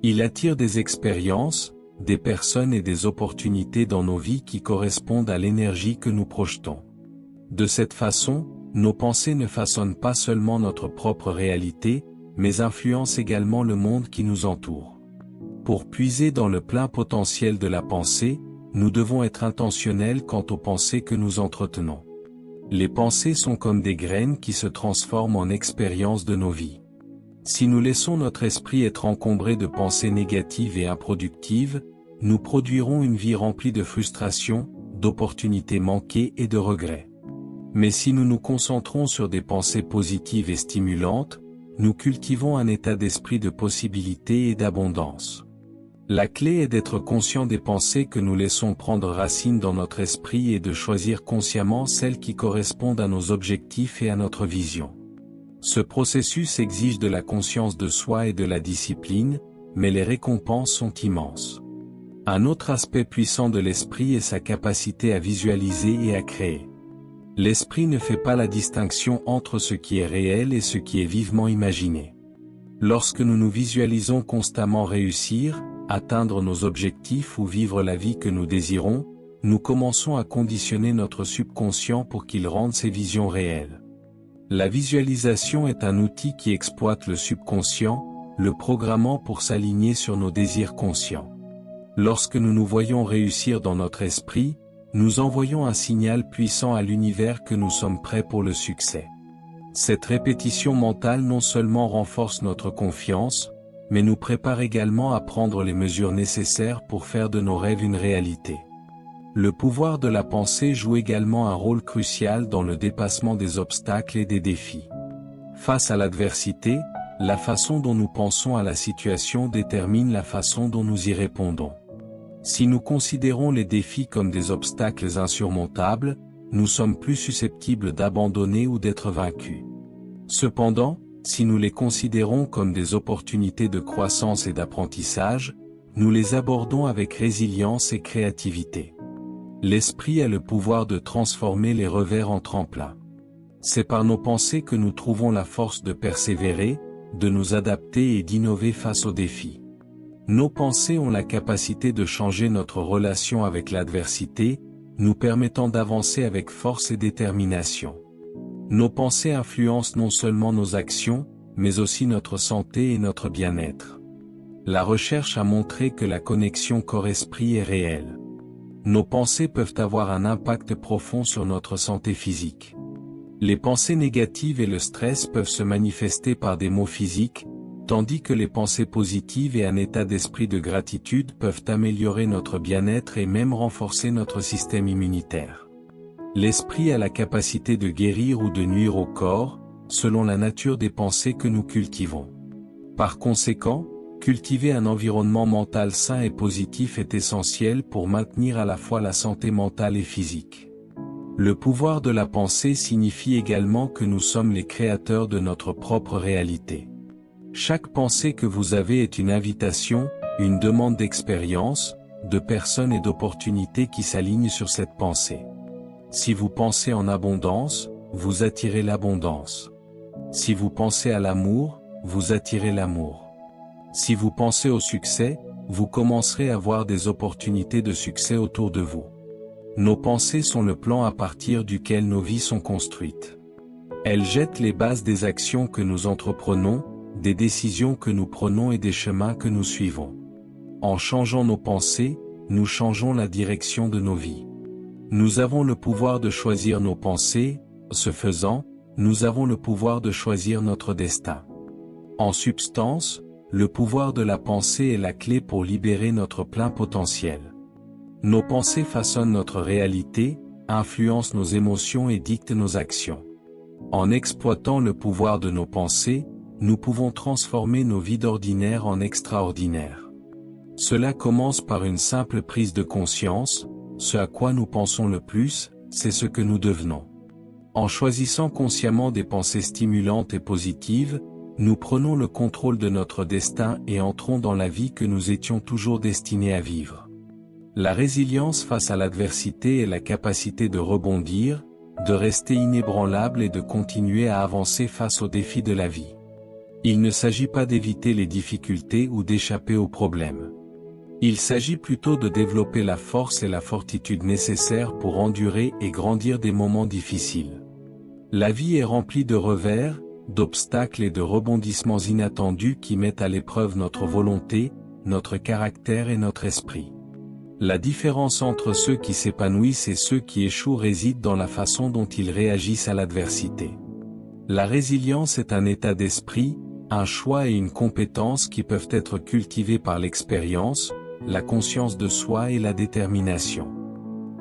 Il attire des expériences, des personnes et des opportunités dans nos vies qui correspondent à l'énergie que nous projetons. De cette façon, nos pensées ne façonnent pas seulement notre propre réalité, mais influencent également le monde qui nous entoure. Pour puiser dans le plein potentiel de la pensée, nous devons être intentionnels quant aux pensées que nous entretenons. Les pensées sont comme des graines qui se transforment en expériences de nos vies. Si nous laissons notre esprit être encombré de pensées négatives et improductives, nous produirons une vie remplie de frustration, d'opportunités manquées et de regrets. Mais si nous nous concentrons sur des pensées positives et stimulantes, nous cultivons un état d'esprit de possibilité et d'abondance. La clé est d'être conscient des pensées que nous laissons prendre racine dans notre esprit et de choisir consciemment celles qui correspondent à nos objectifs et à notre vision. Ce processus exige de la conscience de soi et de la discipline, mais les récompenses sont immenses. Un autre aspect puissant de l'esprit est sa capacité à visualiser et à créer. L'esprit ne fait pas la distinction entre ce qui est réel et ce qui est vivement imaginé. Lorsque nous nous visualisons constamment réussir, atteindre nos objectifs ou vivre la vie que nous désirons, nous commençons à conditionner notre subconscient pour qu'il rende ces visions réelles. La visualisation est un outil qui exploite le subconscient, le programmant pour s'aligner sur nos désirs conscients. Lorsque nous nous voyons réussir dans notre esprit, nous envoyons un signal puissant à l'univers que nous sommes prêts pour le succès. Cette répétition mentale non seulement renforce notre confiance, mais nous prépare également à prendre les mesures nécessaires pour faire de nos rêves une réalité. Le pouvoir de la pensée joue également un rôle crucial dans le dépassement des obstacles et des défis. Face à l'adversité, la façon dont nous pensons à la situation détermine la façon dont nous y répondons. Si nous considérons les défis comme des obstacles insurmontables, nous sommes plus susceptibles d'abandonner ou d'être vaincus. Cependant, si nous les considérons comme des opportunités de croissance et d'apprentissage, nous les abordons avec résilience et créativité. L'esprit a le pouvoir de transformer les revers en tremplins. C'est par nos pensées que nous trouvons la force de persévérer, de nous adapter et d'innover face aux défis. Nos pensées ont la capacité de changer notre relation avec l'adversité, nous permettant d'avancer avec force et détermination. Nos pensées influencent non seulement nos actions, mais aussi notre santé et notre bien-être. La recherche a montré que la connexion corps-esprit est réelle. Nos pensées peuvent avoir un impact profond sur notre santé physique. Les pensées négatives et le stress peuvent se manifester par des maux physiques, tandis que les pensées positives et un état d'esprit de gratitude peuvent améliorer notre bien-être et même renforcer notre système immunitaire. L'esprit a la capacité de guérir ou de nuire au corps, selon la nature des pensées que nous cultivons. Par conséquent, cultiver un environnement mental sain et positif est essentiel pour maintenir à la fois la santé mentale et physique. Le pouvoir de la pensée signifie également que nous sommes les créateurs de notre propre réalité. Chaque pensée que vous avez est une invitation, une demande d'expérience, de personnes et d'opportunités qui s'alignent sur cette pensée. Si vous pensez en abondance, vous attirez l'abondance. Si vous pensez à l'amour, vous attirez l'amour. Si vous pensez au succès, vous commencerez à voir des opportunités de succès autour de vous. Nos pensées sont le plan à partir duquel nos vies sont construites. Elles jettent les bases des actions que nous entreprenons, des décisions que nous prenons et des chemins que nous suivons. En changeant nos pensées, nous changeons la direction de nos vies. Nous avons le pouvoir de choisir nos pensées, ce faisant, nous avons le pouvoir de choisir notre destin. En substance, le pouvoir de la pensée est la clé pour libérer notre plein potentiel. Nos pensées façonnent notre réalité, influencent nos émotions et dictent nos actions. En exploitant le pouvoir de nos pensées, nous pouvons transformer nos vies d'ordinaire en extraordinaires. Cela commence par une simple prise de conscience, ce à quoi nous pensons le plus, c'est ce que nous devenons. En choisissant consciemment des pensées stimulantes et positives, nous prenons le contrôle de notre destin et entrons dans la vie que nous étions toujours destinés à vivre. La résilience face à l'adversité est la capacité de rebondir, de rester inébranlable et de continuer à avancer face aux défis de la vie. Il ne s'agit pas d'éviter les difficultés ou d'échapper aux problèmes. Il s'agit plutôt de développer la force et la fortitude nécessaires pour endurer et grandir des moments difficiles. La vie est remplie de revers, d'obstacles et de rebondissements inattendus qui mettent à l'épreuve notre volonté, notre caractère et notre esprit. La différence entre ceux qui s'épanouissent et ceux qui échouent réside dans la façon dont ils réagissent à l'adversité. La résilience est un état d'esprit, un choix et une compétence qui peuvent être cultivés par l'expérience, la conscience de soi et la détermination.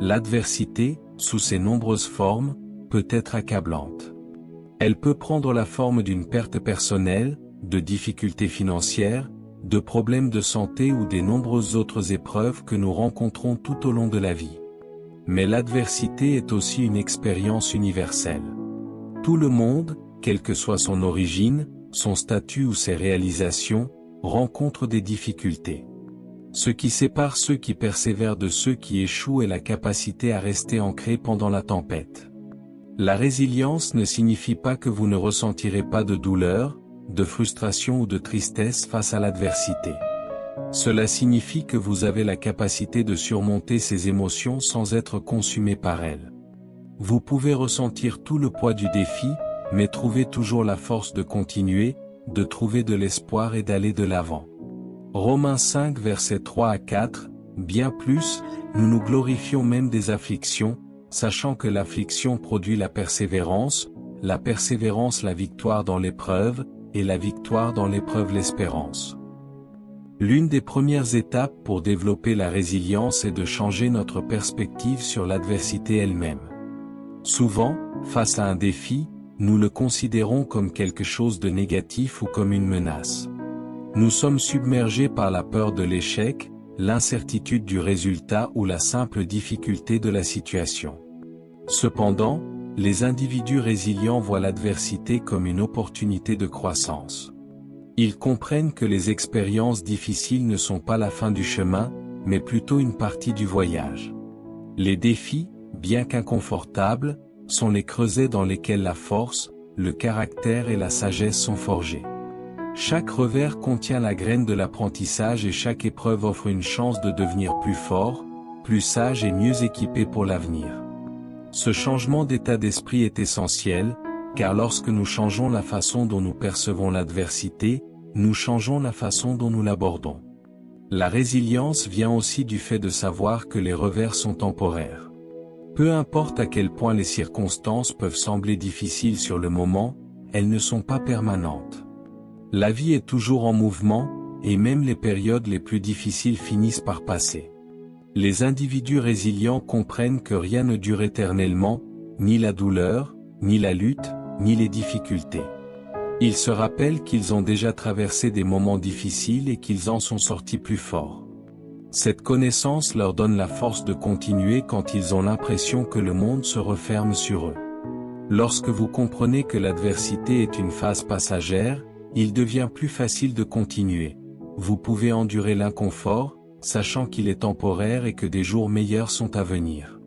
L'adversité, sous ses nombreuses formes, peut être accablante. Elle peut prendre la forme d'une perte personnelle, de difficultés financières, de problèmes de santé ou des nombreuses autres épreuves que nous rencontrons tout au long de la vie. Mais l'adversité est aussi une expérience universelle. Tout le monde, quelle que soit son origine, son statut ou ses réalisations, rencontre des difficultés. Ce qui sépare ceux qui persévèrent de ceux qui échouent est la capacité à rester ancré pendant la tempête. La résilience ne signifie pas que vous ne ressentirez pas de douleur, de frustration ou de tristesse face à l'adversité. Cela signifie que vous avez la capacité de surmonter ces émotions sans être consumé par elles. Vous pouvez ressentir tout le poids du défi, mais trouver toujours la force de continuer, de trouver de l'espoir et d'aller de l'avant. Romains 5 versets 3 à 4, bien plus, nous nous glorifions même des afflictions, sachant que l'affliction produit la persévérance la victoire dans l'épreuve, et la victoire dans l'épreuve l'espérance. L'une des premières étapes pour développer la résilience est de changer notre perspective sur l'adversité elle-même. Souvent, face à un défi, nous le considérons comme quelque chose de négatif ou comme une menace. Nous sommes submergés par la peur de l'échec, l'incertitude du résultat ou la simple difficulté de la situation. Cependant, les individus résilients voient l'adversité comme une opportunité de croissance. Ils comprennent que les expériences difficiles ne sont pas la fin du chemin, mais plutôt une partie du voyage. Les défis, bien qu'inconfortables, sont les creusets dans lesquels la force, le caractère et la sagesse sont forgés. Chaque revers contient la graine de l'apprentissage et chaque épreuve offre une chance de devenir plus fort, plus sage et mieux équipé pour l'avenir. Ce changement d'état d'esprit est essentiel, car lorsque nous changeons la façon dont nous percevons l'adversité, nous changeons la façon dont nous l'abordons. La résilience vient aussi du fait de savoir que les revers sont temporaires. Peu importe à quel point les circonstances peuvent sembler difficiles sur le moment, elles ne sont pas permanentes. La vie est toujours en mouvement, et même les périodes les plus difficiles finissent par passer. Les individus résilients comprennent que rien ne dure éternellement, ni la douleur, ni la lutte, ni les difficultés. Ils se rappellent qu'ils ont déjà traversé des moments difficiles et qu'ils en sont sortis plus forts. Cette connaissance leur donne la force de continuer quand ils ont l'impression que le monde se referme sur eux. Lorsque vous comprenez que l'adversité est une phase passagère, il devient plus facile de continuer. Vous pouvez endurer l'inconfort, sachant qu'il est temporaire et que des jours meilleurs sont à venir.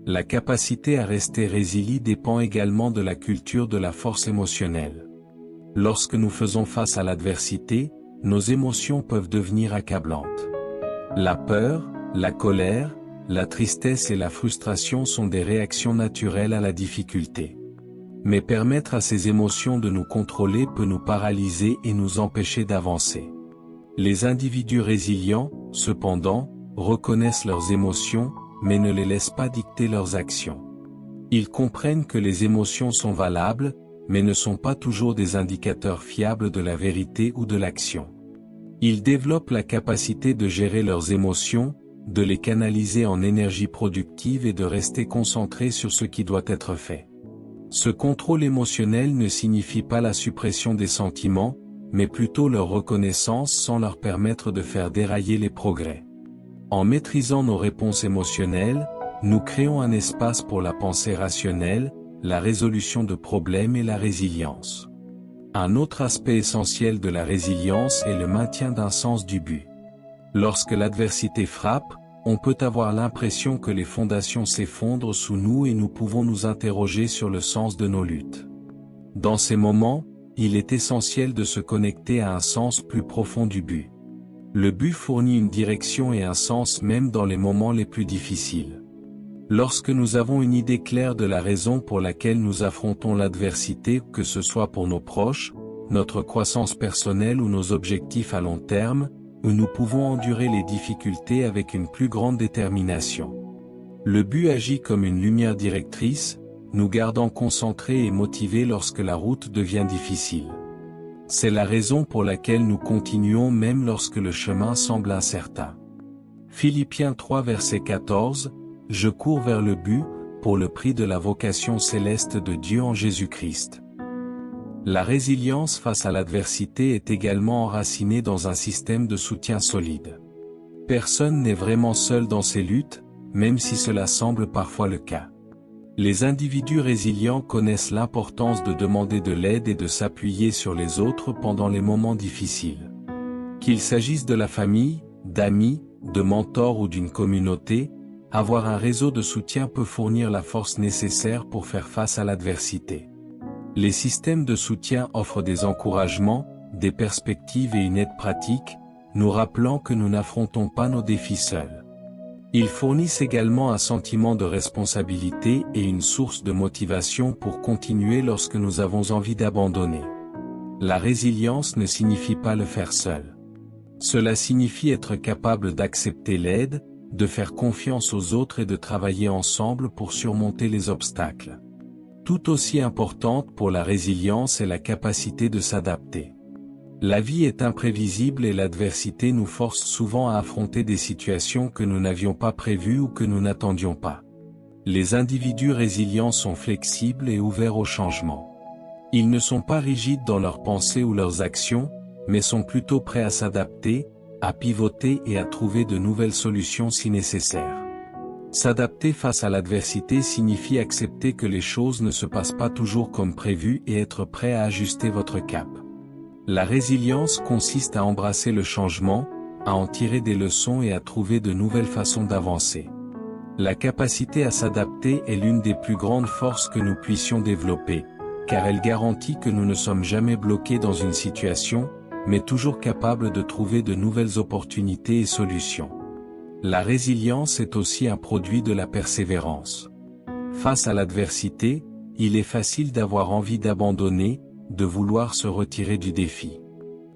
La capacité à rester résilie dépend également de la culture de la force émotionnelle. Lorsque nous faisons face à l'adversité, nos émotions peuvent devenir accablantes. La peur, la colère, la tristesse et la frustration sont des réactions naturelles à la difficulté. Mais permettre à ces émotions de nous contrôler peut nous paralyser et nous empêcher d'avancer. Les individus résilients, cependant, reconnaissent leurs émotions, mais ne les laissent pas dicter leurs actions. Ils comprennent que les émotions sont valables, mais ne sont pas toujours des indicateurs fiables de la vérité ou de l'action. Ils développent la capacité de gérer leurs émotions, de les canaliser en énergie productive et de rester concentrés sur ce qui doit être fait. Ce contrôle émotionnel ne signifie pas la suppression des sentiments, mais plutôt leur reconnaissance sans leur permettre de faire dérailler les progrès. En maîtrisant nos réponses émotionnelles, nous créons un espace pour la pensée rationnelle, la résolution de problèmes et la résilience. Un autre aspect essentiel de la résilience est le maintien d'un sens du but. Lorsque l'adversité frappe, on peut avoir l'impression que les fondations s'effondrent sous nous et nous pouvons nous interroger sur le sens de nos luttes. Dans ces moments, il est essentiel de se connecter à un sens plus profond du but. Le but fournit une direction et un sens même dans les moments les plus difficiles. Lorsque nous avons une idée claire de la raison pour laquelle nous affrontons l'adversité, que ce soit pour nos proches, notre croissance personnelle ou nos objectifs à long terme, nous pouvons endurer les difficultés avec une plus grande détermination. Le but agit comme une lumière directrice, nous gardant concentrés et motivés lorsque la route devient difficile. C'est la raison pour laquelle nous continuons même lorsque le chemin semble incertain. Philippiens 3 verset 14, « Je cours vers le but, pour le prix de la vocation céleste de Dieu en Jésus-Christ. » La résilience face à l'adversité est également enracinée dans un système de soutien solide. Personne n'est vraiment seul dans ses luttes, même si cela semble parfois le cas. Les individus résilients connaissent l'importance de demander de l'aide et de s'appuyer sur les autres pendant les moments difficiles. Qu'il s'agisse de la famille, d'amis, de mentors ou d'une communauté, avoir un réseau de soutien peut fournir la force nécessaire pour faire face à l'adversité. Les systèmes de soutien offrent des encouragements, des perspectives et une aide pratique, nous rappelant que nous n'affrontons pas nos défis seuls. Ils fournissent également un sentiment de responsabilité et une source de motivation pour continuer lorsque nous avons envie d'abandonner. La résilience ne signifie pas le faire seul. Cela signifie être capable d'accepter l'aide, de faire confiance aux autres et de travailler ensemble pour surmonter les obstacles. Tout aussi importante pour la résilience est la capacité de s'adapter. La vie est imprévisible et l'adversité nous force souvent à affronter des situations que nous n'avions pas prévues ou que nous n'attendions pas. Les individus résilients sont flexibles et ouverts au changement. Ils ne sont pas rigides dans leurs pensées ou leurs actions, mais sont plutôt prêts à s'adapter, à pivoter et à trouver de nouvelles solutions si nécessaire. S'adapter face à l'adversité signifie accepter que les choses ne se passent pas toujours comme prévu et être prêt à ajuster votre cap. La résilience consiste à embrasser le changement, à en tirer des leçons et à trouver de nouvelles façons d'avancer. La capacité à s'adapter est l'une des plus grandes forces que nous puissions développer, car elle garantit que nous ne sommes jamais bloqués dans une situation, mais toujours capables de trouver de nouvelles opportunités et solutions. La résilience est aussi un produit de la persévérance. Face à l'adversité, il est facile d'avoir envie d'abandonner, de vouloir se retirer du défi.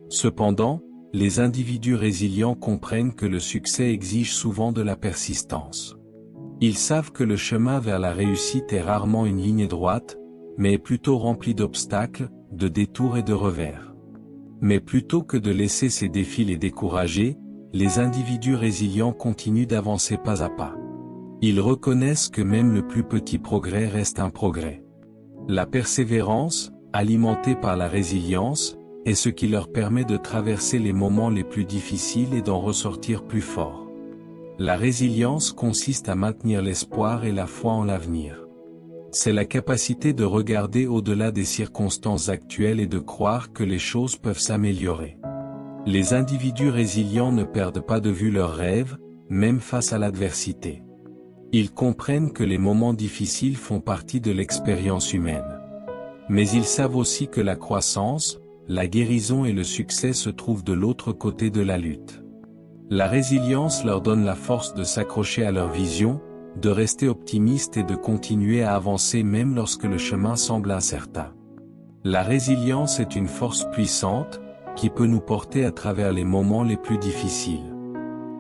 Cependant, les individus résilients comprennent que le succès exige souvent de la persistance. Ils savent que le chemin vers la réussite est rarement une ligne droite, mais est plutôt rempli d'obstacles, de détours et de revers. Mais plutôt que de laisser ces défis les décourager, les individus résilients continuent d'avancer pas à pas. Ils reconnaissent que même le plus petit progrès reste un progrès. La persévérance, alimentée par la résilience, est ce qui leur permet de traverser les moments les plus difficiles et d'en ressortir plus forts. La résilience consiste à maintenir l'espoir et la foi en l'avenir. C'est la capacité de regarder au-delà des circonstances actuelles et de croire que les choses peuvent s'améliorer. Les individus résilients ne perdent pas de vue leurs rêves, même face à l'adversité. Ils comprennent que les moments difficiles font partie de l'expérience humaine. Mais ils savent aussi que la croissance, la guérison et le succès se trouvent de l'autre côté de la lutte. La résilience leur donne la force de s'accrocher à leur vision, de rester optimistes et de continuer à avancer même lorsque le chemin semble incertain. La résilience est une force puissante, qui peut nous porter à travers les moments les plus difficiles.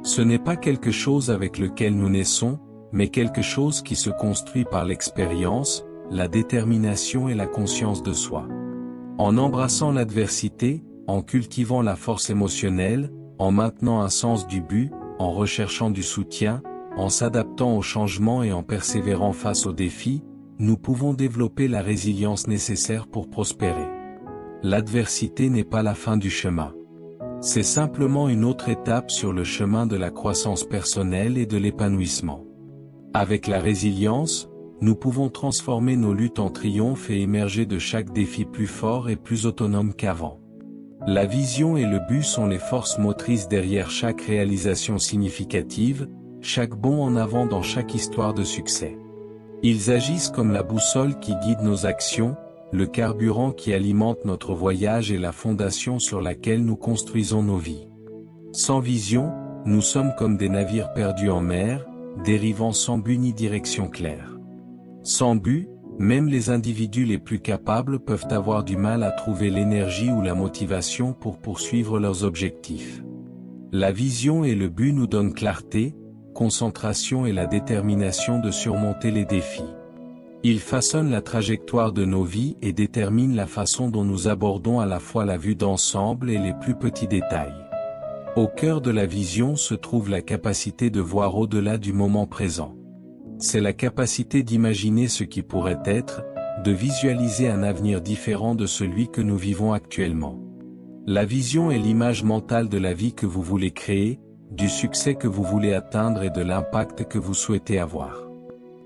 Ce n'est pas quelque chose avec lequel nous naissons, mais quelque chose qui se construit par l'expérience, la détermination et la conscience de soi. En embrassant l'adversité, en cultivant la force émotionnelle, en maintenant un sens du but, en recherchant du soutien, en s'adaptant aux changements et en persévérant face aux défis, nous pouvons développer la résilience nécessaire pour prospérer. L'adversité n'est pas la fin du chemin. C'est simplement une autre étape sur le chemin de la croissance personnelle et de l'épanouissement. Avec la résilience, nous pouvons transformer nos luttes en triomphe et émerger de chaque défi plus fort et plus autonome qu'avant. La vision et le but sont les forces motrices derrière chaque réalisation significative, chaque bond en avant dans chaque histoire de succès. Ils agissent comme la boussole qui guide nos actions, le carburant qui alimente notre voyage et la fondation sur laquelle nous construisons nos vies. Sans vision, nous sommes comme des navires perdus en mer, dérivant sans but ni direction claire. Sans but, même les individus les plus capables peuvent avoir du mal à trouver l'énergie ou la motivation pour poursuivre leurs objectifs. La vision et le but nous donnent clarté, concentration et la détermination de surmonter les défis. Ils façonnent la trajectoire de nos vies et déterminent la façon dont nous abordons à la fois la vue d'ensemble et les plus petits détails. Au cœur de la vision se trouve la capacité de voir au-delà du moment présent. C'est la capacité d'imaginer ce qui pourrait être, de visualiser un avenir différent de celui que nous vivons actuellement. La vision est l'image mentale de la vie que vous voulez créer, du succès que vous voulez atteindre et de l'impact que vous souhaitez avoir.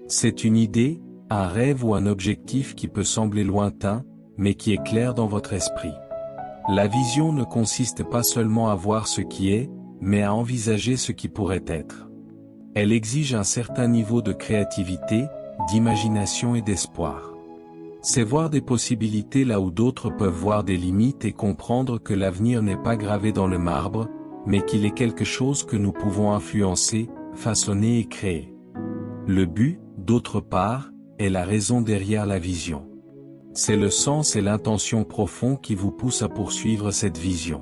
C'est une idée, un rêve ou un objectif qui peut sembler lointain, mais qui est clair dans votre esprit. La vision ne consiste pas seulement à voir ce qui est, mais à envisager ce qui pourrait être. Elle exige un certain niveau de créativité, d'imagination et d'espoir. C'est voir des possibilités là où d'autres peuvent voir des limites et comprendre que l'avenir n'est pas gravé dans le marbre, mais qu'il est quelque chose que nous pouvons influencer, façonner et créer. Le but, d'autre part, est la raison derrière la vision. C'est le sens et l'intention profond qui vous poussent à poursuivre cette vision.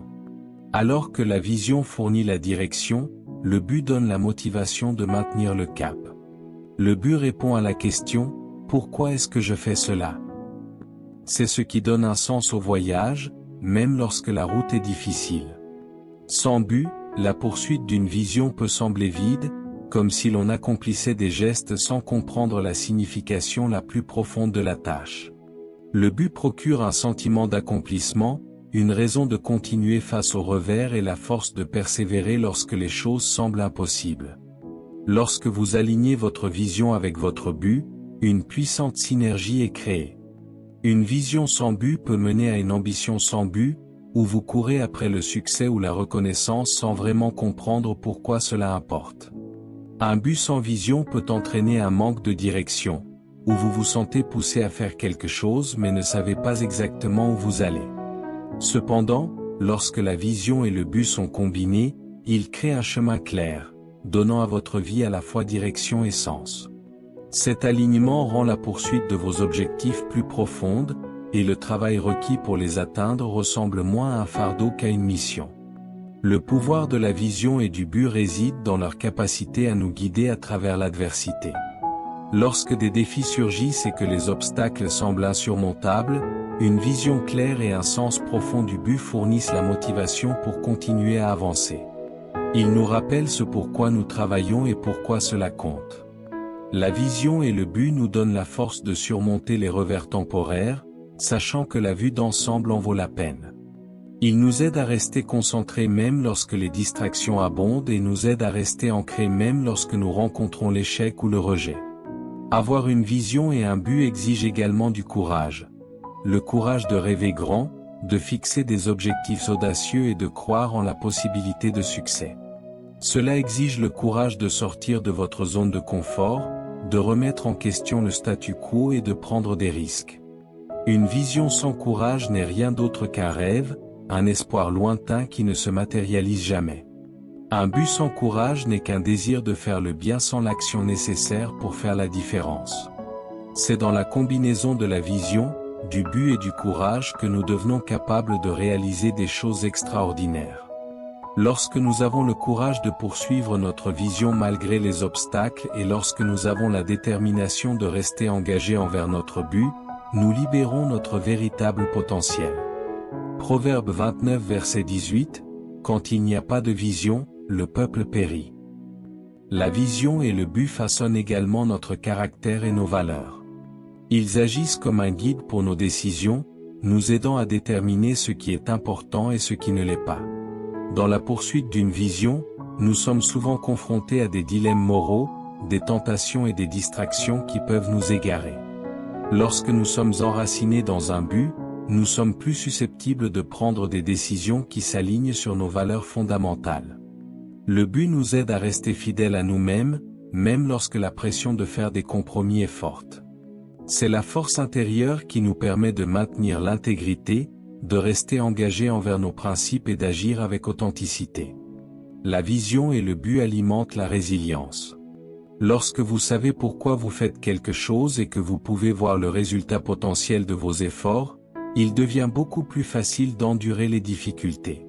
Alors que la vision fournit la direction, le but donne la motivation de maintenir le cap. Le but répond à la question « Pourquoi est-ce que je fais cela ?» C'est ce qui donne un sens au voyage, même lorsque la route est difficile. Sans but, la poursuite d'une vision peut sembler vide, comme si l'on accomplissait des gestes sans comprendre la signification la plus profonde de la tâche. Le but procure un sentiment d'accomplissement, une raison de continuer face au revers et la force de persévérer lorsque les choses semblent impossibles. Lorsque vous alignez votre vision avec votre but, une puissante synergie est créée. Une vision sans but peut mener à une ambition sans but, où vous courez après le succès ou la reconnaissance sans vraiment comprendre pourquoi cela importe. Un but sans vision peut entraîner un manque de direction, où vous vous sentez poussé à faire quelque chose mais ne savez pas exactement où vous allez. Cependant, lorsque la vision et le but sont combinés, ils créent un chemin clair, donnant à votre vie à la fois direction et sens. Cet alignement rend la poursuite de vos objectifs plus profonde, et le travail requis pour les atteindre ressemble moins à un fardeau qu'à une mission. Le pouvoir de la vision et du but réside dans leur capacité à nous guider à travers l'adversité. Lorsque des défis surgissent et que les obstacles semblent insurmontables, une vision claire et un sens profond du but fournissent la motivation pour continuer à avancer. Ils nous rappellent ce pourquoi nous travaillons et pourquoi cela compte. La vision et le but nous donnent la force de surmonter les revers temporaires, sachant que la vue d'ensemble en vaut la peine. Ils nous aident à rester concentrés même lorsque les distractions abondent et nous aident à rester ancrés même lorsque nous rencontrons l'échec ou le rejet. Avoir une vision et un but exige également du courage. Le courage de rêver grand, de fixer des objectifs audacieux et de croire en la possibilité de succès. Cela exige le courage de sortir de votre zone de confort, de remettre en question le statu quo et de prendre des risques. Une vision sans courage n'est rien d'autre qu'un rêve, un espoir lointain qui ne se matérialise jamais. Un but sans courage n'est qu'un désir de faire le bien sans l'action nécessaire pour faire la différence. C'est dans la combinaison de la vision, du but et du courage que nous devenons capables de réaliser des choses extraordinaires. Lorsque nous avons le courage de poursuivre notre vision malgré les obstacles et lorsque nous avons la détermination de rester engagés envers notre but, nous libérons notre véritable potentiel. Proverbe 29 verset 18, « Quand il n'y a pas de vision, le peuple périt. » La vision et le but façonnent également notre caractère et nos valeurs. Ils agissent comme un guide pour nos décisions, nous aidant à déterminer ce qui est important et ce qui ne l'est pas. Dans la poursuite d'une vision, nous sommes souvent confrontés à des dilemmes moraux, des tentations et des distractions qui peuvent nous égarer. Lorsque nous sommes enracinés dans un but, nous sommes plus susceptibles de prendre des décisions qui s'alignent sur nos valeurs fondamentales. Le but nous aide à rester fidèles à nous-mêmes, même lorsque la pression de faire des compromis est forte. C'est la force intérieure qui nous permet de maintenir l'intégrité, de rester engagés envers nos principes et d'agir avec authenticité. La vision et le but alimentent la résilience. Lorsque vous savez pourquoi vous faites quelque chose et que vous pouvez voir le résultat potentiel de vos efforts, il devient beaucoup plus facile d'endurer les difficultés.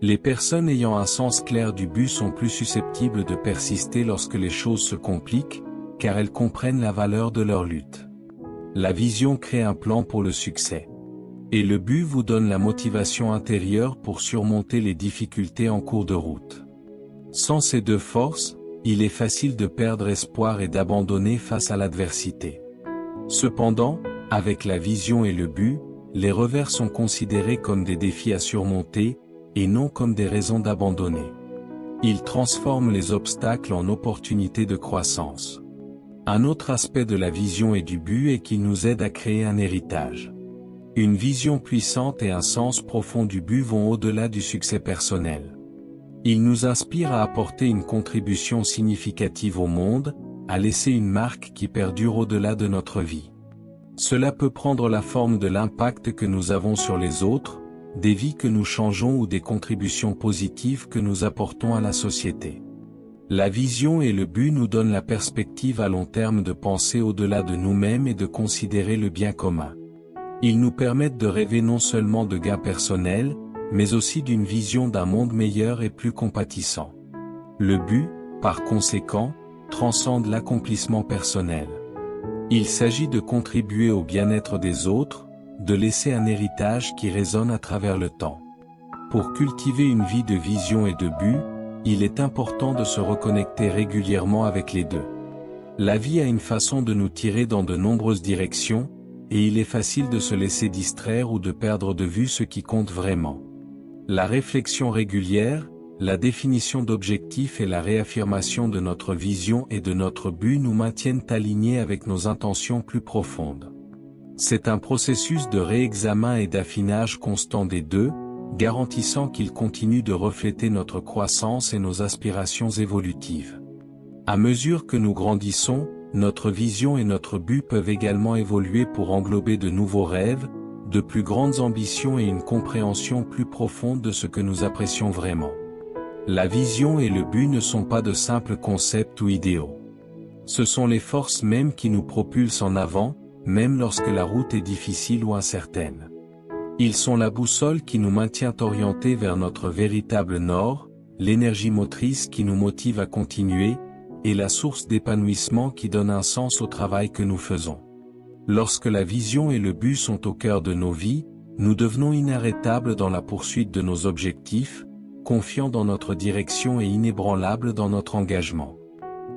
Les personnes ayant un sens clair du but sont plus susceptibles de persister lorsque les choses se compliquent, car elles comprennent la valeur de leur lutte. La vision crée un plan pour le succès. Et le but vous donne la motivation intérieure pour surmonter les difficultés en cours de route. Sans ces deux forces, il est facile de perdre espoir et d'abandonner face à l'adversité. Cependant, Avec la vision et le but, les revers sont considérés comme des défis à surmonter, et non comme des raisons d'abandonner. Ils transforment les obstacles en opportunités de croissance. Un autre aspect de la vision et du but est qu'il nous aide à créer un héritage. Une vision puissante et un sens profond du but vont au-delà du succès personnel. Ils nous inspirent à apporter une contribution significative au monde, à laisser une marque qui perdure au-delà de notre vie. Cela peut prendre la forme de l'impact que nous avons sur les autres, des vies que nous changeons ou des contributions positives que nous apportons à la société. La vision et le but nous donnent la perspective à long terme de penser au-delà de nous-mêmes et de considérer le bien commun. Ils nous permettent de rêver non seulement de gains personnels, mais aussi d'une vision d'un monde meilleur et plus compatissant. Le but, par conséquent, transcende l'accomplissement personnel. Il s'agit de contribuer au bien-être des autres, de laisser un héritage qui résonne à travers le temps. Pour cultiver une vie de vision et de but, il est important de se reconnecter régulièrement avec les deux. La vie a une façon de nous tirer dans de nombreuses directions, et il est facile de se laisser distraire ou de perdre de vue ce qui compte vraiment. La réflexion régulière, la définition d'objectifs et la réaffirmation de notre vision et de notre but nous maintiennent alignés avec nos intentions plus profondes. C'est un processus de réexamen et d'affinage constant des deux, garantissant qu'ils continuent de refléter notre croissance et nos aspirations évolutives. À mesure que nous grandissons, notre vision et notre but peuvent également évoluer pour englober de nouveaux rêves, de plus grandes ambitions et une compréhension plus profonde de ce que nous apprécions vraiment. La vision et le but ne sont pas de simples concepts ou idéaux. Ce sont les forces mêmes qui nous propulsent en avant, même lorsque la route est difficile ou incertaine. Ils sont la boussole qui nous maintient orientés vers notre véritable nord, l'énergie motrice qui nous motive à continuer, et la source d'épanouissement qui donne un sens au travail que nous faisons. Lorsque la vision et le but sont au cœur de nos vies, nous devenons inarrêtables dans la poursuite de nos objectifs, confiants dans notre direction et inébranlables dans notre engagement.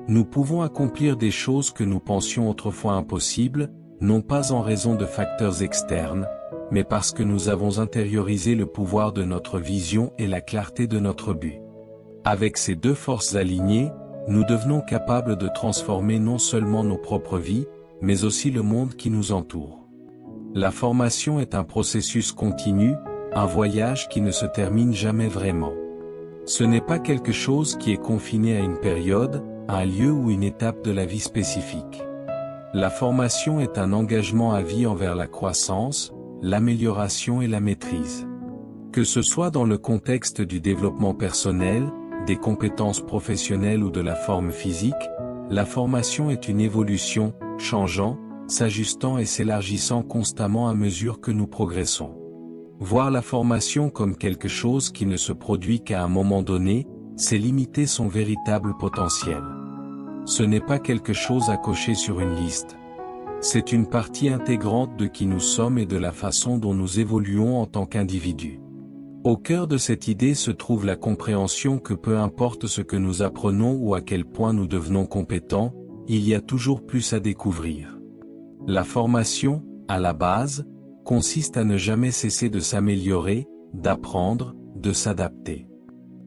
Nous pouvons accomplir des choses que nous pensions autrefois impossibles, non pas en raison de facteurs externes, mais parce que nous avons intériorisé le pouvoir de notre vision et la clarté de notre but. Avec ces deux forces alignées, nous devenons capables de transformer non seulement nos propres vies, mais aussi le monde qui nous entoure. La formation est un processus continu, un voyage qui ne se termine jamais vraiment. Ce n'est pas quelque chose qui est confiné à une période, un lieu ou une étape de la vie spécifique. La formation est un engagement à vie envers la croissance, l'amélioration et la maîtrise. Que ce soit dans le contexte du développement personnel, des compétences professionnelles ou de la forme physique, la formation est une évolution, changeant, s'ajustant et s'élargissant constamment à mesure que nous progressons. Voir la formation comme quelque chose qui ne se produit qu'à un moment donné, c'est limiter son véritable potentiel. Ce n'est pas quelque chose à cocher sur une liste. C'est une partie intégrante de qui nous sommes et de la façon dont nous évoluons en tant qu'individus. Au cœur de cette idée se trouve la compréhension que peu importe ce que nous apprenons ou à quel point nous devenons compétents, il y a toujours plus à découvrir. La formation, à la base, consiste à ne jamais cesser de s'améliorer, d'apprendre, de s'adapter.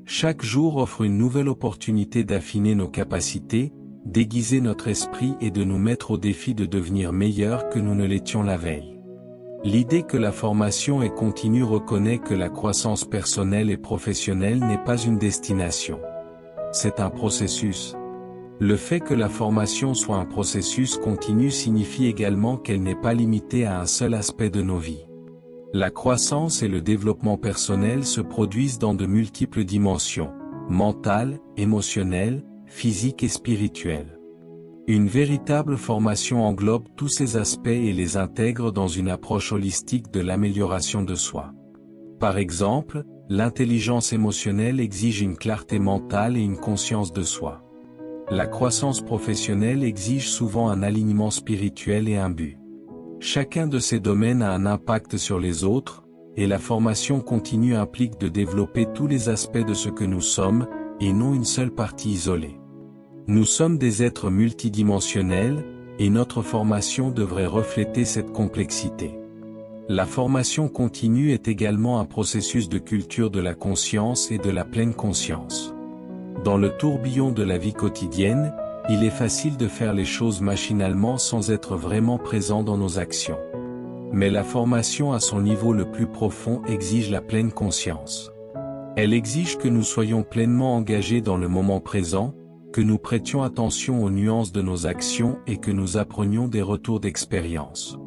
Chaque jour offre une nouvelle opportunité d'affiner nos capacités, d'aiguiser notre esprit et de nous mettre au défi de devenir meilleurs que nous ne l'étions la veille. L'idée que la formation est continue reconnaît que la croissance personnelle et professionnelle n'est pas une destination. C'est un processus. Le fait que la formation soit un processus continu signifie également qu'elle n'est pas limitée à un seul aspect de nos vies. La croissance et le développement personnel se produisent dans de multiples dimensions, mentales, émotionnelles, physiques et spirituelles. Une véritable formation englobe tous ces aspects et les intègre dans une approche holistique de l'amélioration de soi. Par exemple, l'intelligence émotionnelle exige une clarté mentale et une conscience de soi. La croissance professionnelle exige souvent un alignement spirituel et un but. Chacun de ces domaines a un impact sur les autres, et la formation continue implique de développer tous les aspects de ce que nous sommes, et non une seule partie isolée. Nous sommes des êtres multidimensionnels, et notre formation devrait refléter cette complexité. La formation continue est également un processus de culture de la conscience et de la pleine conscience. Dans le tourbillon de la vie quotidienne, il est facile de faire les choses machinalement sans être vraiment présent dans nos actions. Mais la formation à son niveau le plus profond exige la pleine conscience. Elle exige que nous soyons pleinement engagés dans le moment présent, que nous prêtions attention aux nuances de nos actions et que nous apprenions des retours d'expérience.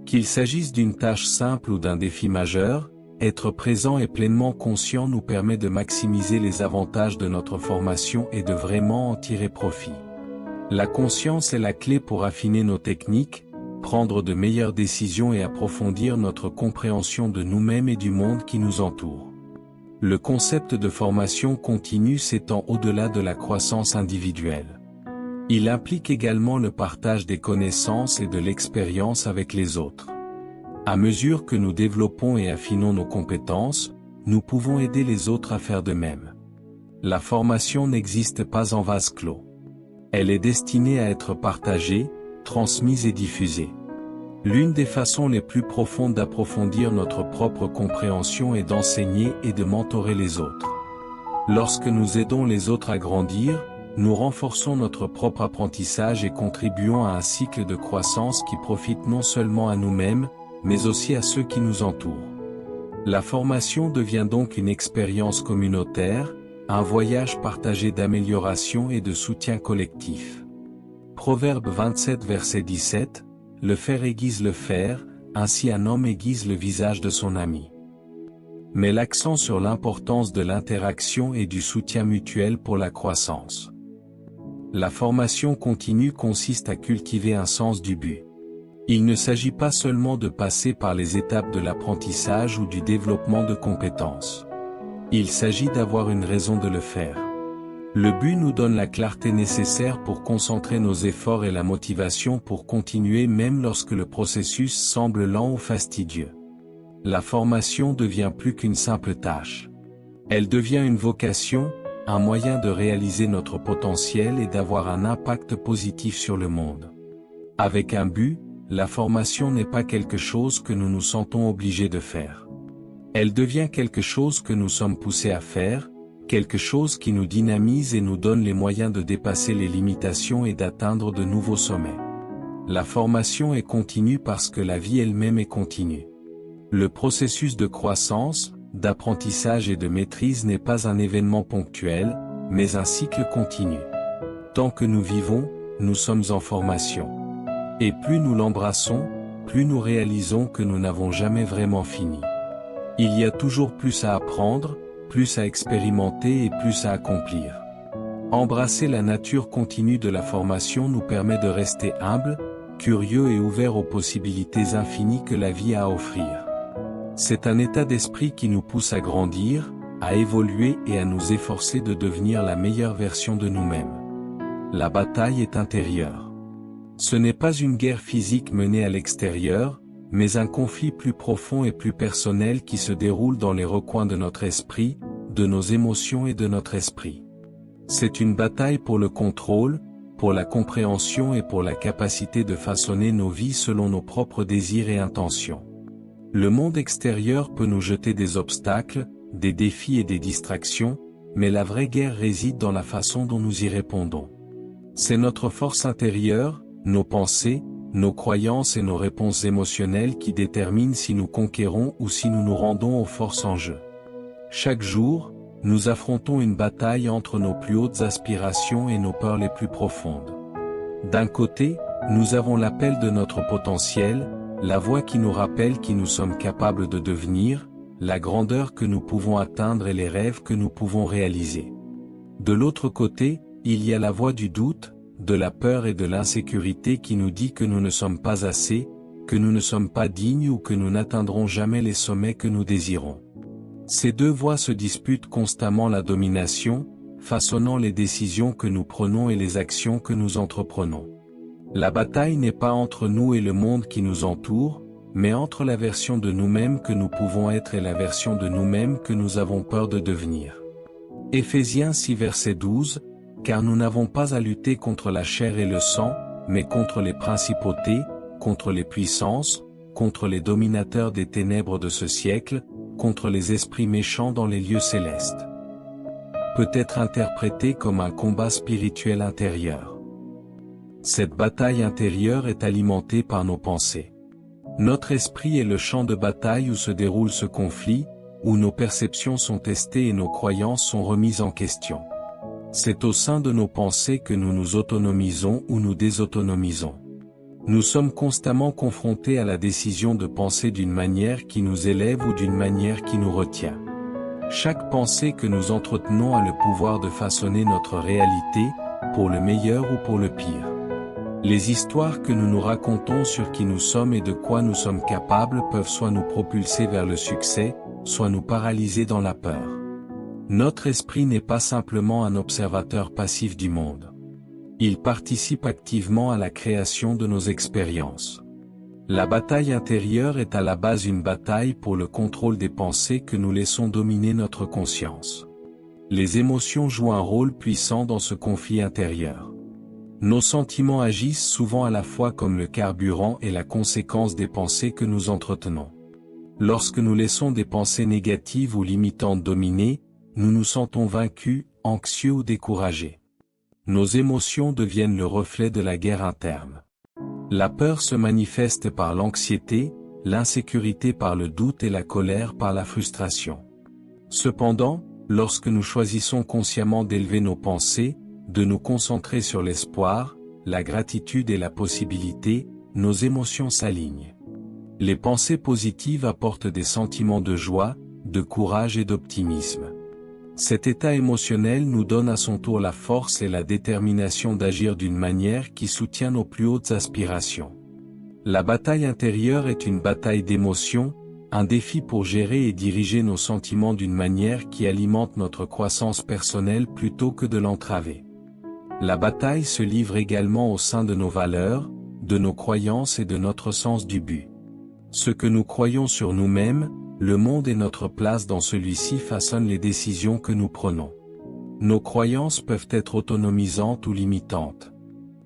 Qu'il s'agisse d'une tâche simple ou d'un défi majeur, être présent et pleinement conscient nous permet de maximiser les avantages de notre formation et de vraiment en tirer profit. La conscience est la clé pour affiner nos techniques, prendre de meilleures décisions et approfondir notre compréhension de nous-mêmes et du monde qui nous entoure. Le concept de formation continue s'étend au-delà de la croissance individuelle. Il implique également le partage des connaissances et de l'expérience avec les autres. À mesure que nous développons et affinons nos compétences, nous pouvons aider les autres à faire de même. La formation n'existe pas en vase clos. Elle est destinée à être partagée, transmise et diffusée. L'une des façons les plus profondes d'approfondir notre propre compréhension est d'enseigner et de mentorer les autres. Lorsque nous aidons les autres à grandir, nous renforçons notre propre apprentissage et contribuons à un cycle de croissance qui profite non seulement à nous-mêmes, mais aussi à ceux qui nous entourent. La formation devient donc une expérience communautaire, un voyage partagé d'amélioration et de soutien collectif. Proverbe 27 verset 17, « Le fer aiguise le fer, ainsi un homme aiguise le visage de son ami. » Met l'accent sur l'importance de l'interaction et du soutien mutuel pour la croissance. La formation continue consiste à cultiver un sens du but. Il ne s'agit pas seulement de passer par les étapes de l'apprentissage ou du développement de compétences. Il s'agit d'avoir une raison de le faire. Le but nous donne la clarté nécessaire pour concentrer nos efforts et la motivation pour continuer même lorsque le processus semble lent ou fastidieux. La formation devient plus qu'une simple tâche. Elle devient une vocation, un moyen de réaliser notre potentiel et d'avoir un impact positif sur le monde. Avec un but, la formation n'est pas quelque chose que nous nous sentons obligés de faire. Elle devient quelque chose que nous sommes poussés à faire, quelque chose qui nous dynamise et nous donne les moyens de dépasser les limitations et d'atteindre de nouveaux sommets. La formation est continue parce que la vie elle-même est continue. Le processus de croissance, d'apprentissage et de maîtrise n'est pas un événement ponctuel, mais un cycle continu. Tant que nous vivons, nous sommes en formation. Et plus nous l'embrassons, plus nous réalisons que nous n'avons jamais vraiment fini. Il y a toujours plus à apprendre, plus à expérimenter et plus à accomplir. Embrasser la nature continue de la formation nous permet de rester humble, curieux et ouvert aux possibilités infinies que la vie a à offrir. C'est un état d'esprit qui nous pousse à grandir, à évoluer et à nous efforcer de devenir la meilleure version de nous-mêmes. La bataille est intérieure. Ce n'est pas une guerre physique menée à l'extérieur, mais un conflit plus profond et plus personnel qui se déroule dans les recoins de notre esprit, de nos émotions et de notre esprit. C'est une bataille pour le contrôle, pour la compréhension et pour la capacité de façonner nos vies selon nos propres désirs et intentions. Le monde extérieur peut nous jeter des obstacles, des défis et des distractions, mais la vraie guerre réside dans la façon dont nous y répondons. C'est notre force intérieure, nos pensées, nos croyances et nos réponses émotionnelles qui déterminent si nous conquérons ou si nous nous rendons aux forces en jeu. Chaque jour, nous affrontons une bataille entre nos plus hautes aspirations et nos peurs les plus profondes. D'un côté, nous avons l'appel de notre potentiel, la voix qui nous rappelle qui nous sommes capables de devenir, la grandeur que nous pouvons atteindre et les rêves que nous pouvons réaliser. De l'autre côté, il y a la voix du doute, de la peur et de l'insécurité qui nous dit que nous ne sommes pas assez, que nous ne sommes pas dignes ou que nous n'atteindrons jamais les sommets que nous désirons. Ces deux voix se disputent constamment la domination, façonnant les décisions que nous prenons et les actions que nous entreprenons. La bataille n'est pas entre nous et le monde qui nous entoure, mais entre la version de nous-mêmes que nous pouvons être et la version de nous-mêmes que nous avons peur de devenir. Éphésiens 6 verset 12, car nous n'avons pas à lutter contre la chair et le sang, mais contre les principautés, contre les puissances, contre les dominateurs des ténèbres de ce siècle, contre les esprits méchants dans les lieux célestes. Peut être interprété comme un combat spirituel intérieur. Cette bataille intérieure est alimentée par nos pensées. Notre esprit est le champ de bataille où se déroule ce conflit, où nos perceptions sont testées et nos croyances sont remises en question. C'est au sein de nos pensées que nous nous autonomisons ou nous désautonomisons. Nous sommes constamment confrontés à la décision de penser d'une manière qui nous élève ou d'une manière qui nous retient. Chaque pensée que nous entretenons a le pouvoir de façonner notre réalité, pour le meilleur ou pour le pire. Les histoires que nous nous racontons sur qui nous sommes et de quoi nous sommes capables peuvent soit nous propulser vers le succès, soit nous paralyser dans la peur. Notre esprit n'est pas simplement un observateur passif du monde. Il participe activement à la création de nos expériences. La bataille intérieure est à la base une bataille pour le contrôle des pensées que nous laissons dominer notre conscience. Les émotions jouent un rôle puissant dans ce conflit intérieur. Nos sentiments agissent souvent à la fois comme le carburant et la conséquence des pensées que nous entretenons. Lorsque nous laissons des pensées négatives ou limitantes dominer, nous nous sentons vaincus, anxieux ou découragés. Nos émotions deviennent le reflet de la guerre interne. La peur se manifeste par l'anxiété, l'insécurité par le doute et la colère par la frustration. Cependant, lorsque nous choisissons consciemment d'élever nos pensées, de nous concentrer sur l'espoir, la gratitude et la possibilité, nos émotions s'alignent. Les pensées positives apportent des sentiments de joie, de courage et d'optimisme. Cet état émotionnel nous donne à son tour la force et la détermination d'agir d'une manière qui soutient nos plus hautes aspirations. La bataille intérieure est une bataille d'émotions, un défi pour gérer et diriger nos sentiments d'une manière qui alimente notre croissance personnelle plutôt que de l'entraver. La bataille se livre également au sein de nos valeurs, de nos croyances et de notre sens du but. Ce que nous croyons sur nous-mêmes, le monde et notre place dans celui-ci façonnent les décisions que nous prenons. Nos croyances peuvent être autonomisantes ou limitantes.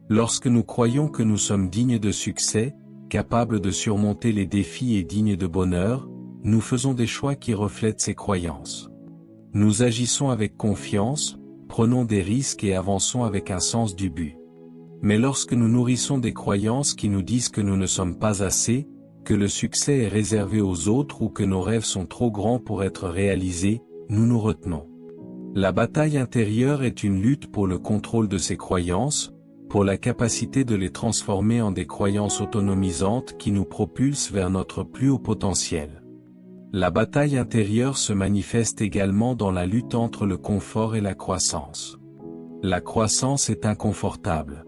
Lorsque nous croyons que nous sommes dignes de succès, capables de surmonter les défis et dignes de bonheur, nous faisons des choix qui reflètent ces croyances. Nous agissons avec confiance, prenons des risques et avançons avec un sens du but. Mais lorsque nous nourrissons des croyances qui nous disent que nous ne sommes pas assez, que le succès est réservé aux autres ou que nos rêves sont trop grands pour être réalisés, nous nous retenons. La bataille intérieure est une lutte pour le contrôle de ces croyances, pour la capacité de les transformer en des croyances autonomisantes qui nous propulsent vers notre plus haut potentiel. La bataille intérieure se manifeste également dans la lutte entre le confort et la croissance. La croissance est inconfortable.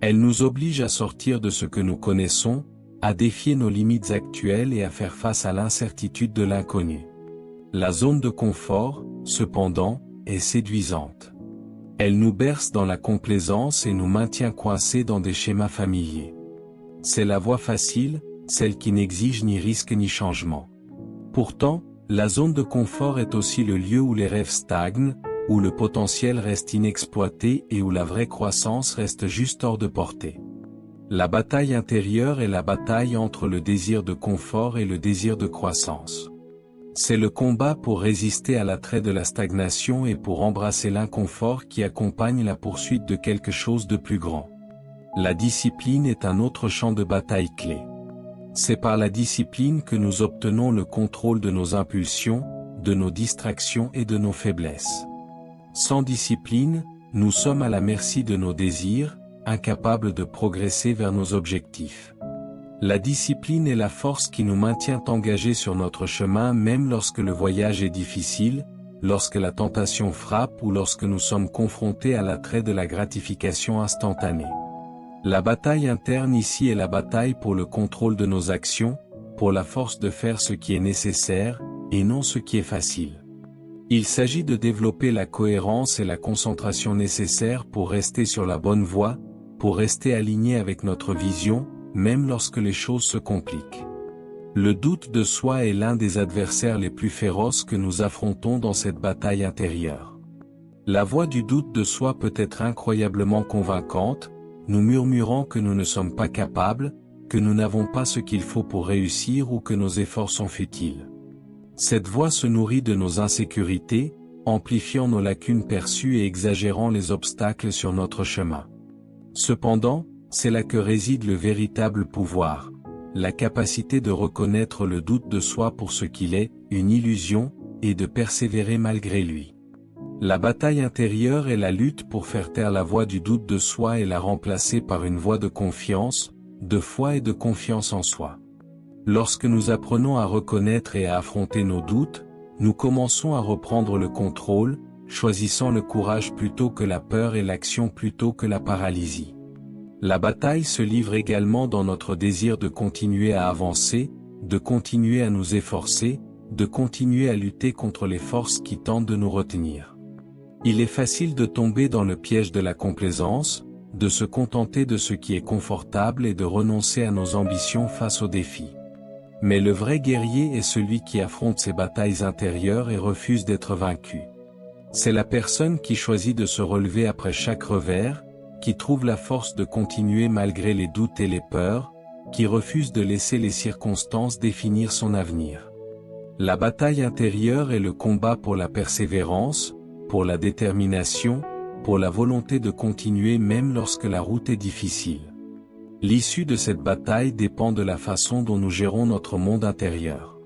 Elle nous oblige à sortir de ce que nous connaissons, à défier nos limites actuelles et à faire face à l'incertitude de l'inconnu. La zone de confort, cependant, est séduisante. Elle nous berce dans la complaisance et nous maintient coincés dans des schémas familiers. C'est la voie facile, celle qui n'exige ni risque ni changement. Pourtant, la zone de confort est aussi le lieu où les rêves stagnent, où le potentiel reste inexploité et où la vraie croissance reste juste hors de portée. La bataille intérieure est la bataille entre le désir de confort et le désir de croissance. C'est le combat pour résister à l'attrait de la stagnation et pour embrasser l'inconfort qui accompagne la poursuite de quelque chose de plus grand. La discipline est un autre champ de bataille clé. C'est par la discipline que nous obtenons le contrôle de nos impulsions, de nos distractions et de nos faiblesses. Sans discipline, nous sommes à la merci de nos désirs, incapables de progresser vers nos objectifs. La discipline est la force qui nous maintient engagés sur notre chemin même lorsque le voyage est difficile, lorsque la tentation frappe ou lorsque nous sommes confrontés à l'attrait de la gratification instantanée. La bataille interne ici est la bataille pour le contrôle de nos actions, pour la force de faire ce qui est nécessaire, et non ce qui est facile. Il s'agit de développer la cohérence et la concentration nécessaires pour rester sur la bonne voie, pour rester aligné avec notre vision, même lorsque les choses se compliquent. Le doute de soi est l'un des adversaires les plus féroces que nous affrontons dans cette bataille intérieure. La voix du doute de soi peut être incroyablement convaincante, nous murmurant que nous ne sommes pas capables, que nous n'avons pas ce qu'il faut pour réussir ou que nos efforts sont futiles. Cette voix se nourrit de nos insécurités, amplifiant nos lacunes perçues et exagérant les obstacles sur notre chemin. Cependant, c'est là que réside le véritable pouvoir, la capacité de reconnaître le doute de soi pour ce qu'il est, une illusion, et de persévérer malgré lui. La bataille intérieure est la lutte pour faire taire la voix du doute de soi et la remplacer par une voix de confiance, de foi et de confiance en soi. Lorsque nous apprenons à reconnaître et à affronter nos doutes, nous commençons à reprendre le contrôle, choisissant le courage plutôt que la peur et l'action plutôt que la paralysie. La bataille se livre également dans notre désir de continuer à avancer, de continuer à nous efforcer, de continuer à lutter contre les forces qui tentent de nous retenir. Il est facile de tomber dans le piège de la complaisance, de se contenter de ce qui est confortable et de renoncer à nos ambitions face aux défis. Mais le vrai guerrier est celui qui affronte ses batailles intérieures et refuse d'être vaincu. C'est la personne qui choisit de se relever après chaque revers, qui trouve la force de continuer malgré les doutes et les peurs, qui refuse de laisser les circonstances définir son avenir. La bataille intérieure est le combat pour la persévérance, pour la détermination, pour la volonté de continuer même lorsque la route est difficile. L'issue de cette bataille dépend de la façon dont nous gérons notre monde intérieur.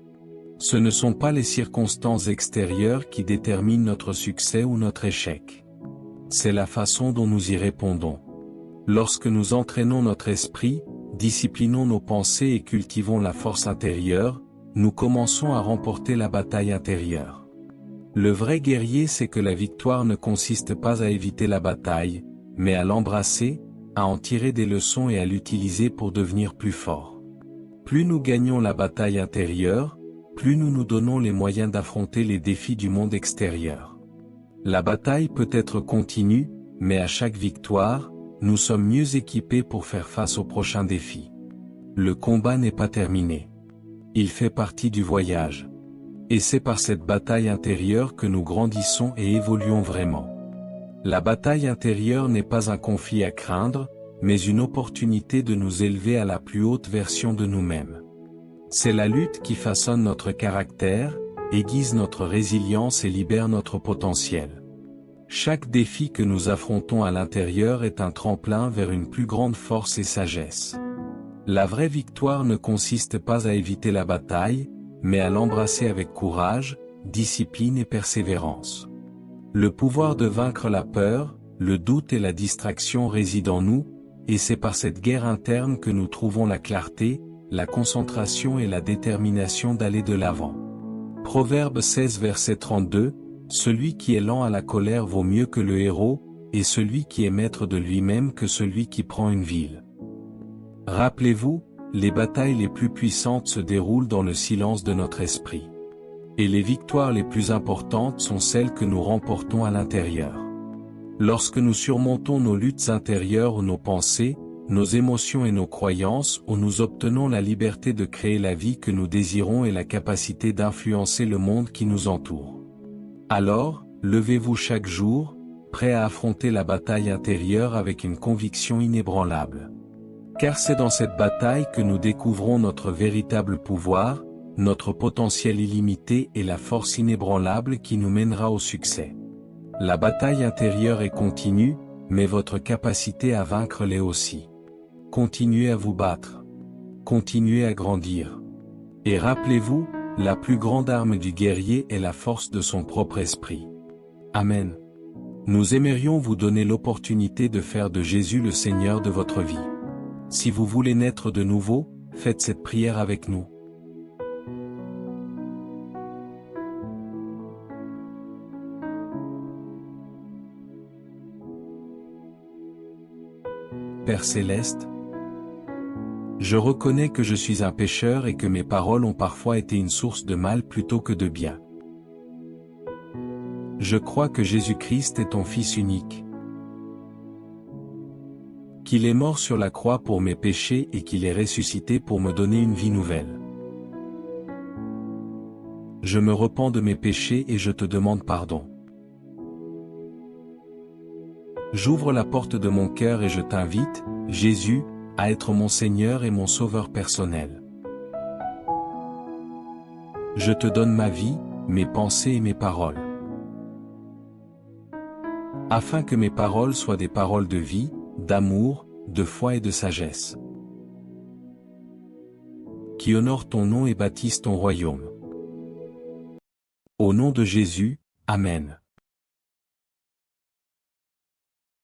Ce ne sont pas les circonstances extérieures qui déterminent notre succès ou notre échec. C'est la façon dont nous y répondons. Lorsque nous entraînons notre esprit, disciplinons nos pensées et cultivons la force intérieure, nous commençons à remporter la bataille intérieure. Le vrai guerrier sait que la victoire ne consiste pas à éviter la bataille, mais à l'embrasser, à en tirer des leçons et à l'utiliser pour devenir plus fort. Plus nous gagnons la bataille intérieure, plus nous nous donnons les moyens d'affronter les défis du monde extérieur. La bataille peut être continue, mais à chaque victoire, nous sommes mieux équipés pour faire face aux prochains défis. Le combat n'est pas terminé. Il fait partie du voyage. Et c'est par cette bataille intérieure que nous grandissons et évoluons vraiment. La bataille intérieure n'est pas un conflit à craindre, mais une opportunité de nous élever à la plus haute version de nous-mêmes. C'est la lutte qui façonne notre caractère, aiguise notre résilience et libère notre potentiel. Chaque défi que nous affrontons à l'intérieur est un tremplin vers une plus grande force et sagesse. La vraie victoire ne consiste pas à éviter la bataille, mais à l'embrasser avec courage, discipline et persévérance. Le pouvoir de vaincre la peur, le doute et la distraction réside en nous, et c'est par cette guerre interne que nous trouvons la clarté, la concentration et la détermination d'aller de l'avant. Proverbe 16 verset 32, « Celui qui est lent à la colère vaut mieux que le héros, et celui qui est maître de lui-même que celui qui prend une ville. » Rappelez-vous, les batailles les plus puissantes se déroulent dans le silence de notre esprit. Et les victoires les plus importantes sont celles que nous remportons à l'intérieur. Lorsque nous surmontons nos luttes intérieures ou nos pensées, nos émotions et nos croyances, où nous obtenons la liberté de créer la vie que nous désirons et la capacité d'influencer le monde qui nous entoure. Alors, levez-vous chaque jour, prêt à affronter la bataille intérieure avec une conviction inébranlable. Car c'est dans cette bataille que nous découvrons notre véritable pouvoir, notre potentiel illimité et la force inébranlable qui nous mènera au succès. La bataille intérieure est continue, mais votre capacité à vaincre l'est aussi. Continuez à vous battre. Continuez à grandir. Et rappelez-vous, la plus grande arme du guerrier est la force de son propre esprit. Amen. Nous aimerions vous donner l'opportunité de faire de Jésus le Seigneur de votre vie. Si vous voulez naître de nouveau, faites cette prière avec nous. Père Céleste, je reconnais que je suis un pécheur et que mes paroles ont parfois été une source de mal plutôt que de bien. Je crois que Jésus-Christ est ton Fils unique, qu'il est mort sur la croix pour mes péchés et qu'il est ressuscité pour me donner une vie nouvelle. Je me repens de mes péchés et je te demande pardon. J'ouvre la porte de mon cœur et je t'invite, Jésus, à être mon Seigneur et mon Sauveur personnel. Je te donne ma vie, mes pensées et mes paroles. Afin que mes paroles soient des paroles de vie, d'amour, de foi et de sagesse. Qui honorent ton nom et bâtissent ton royaume. Au nom de Jésus, Amen.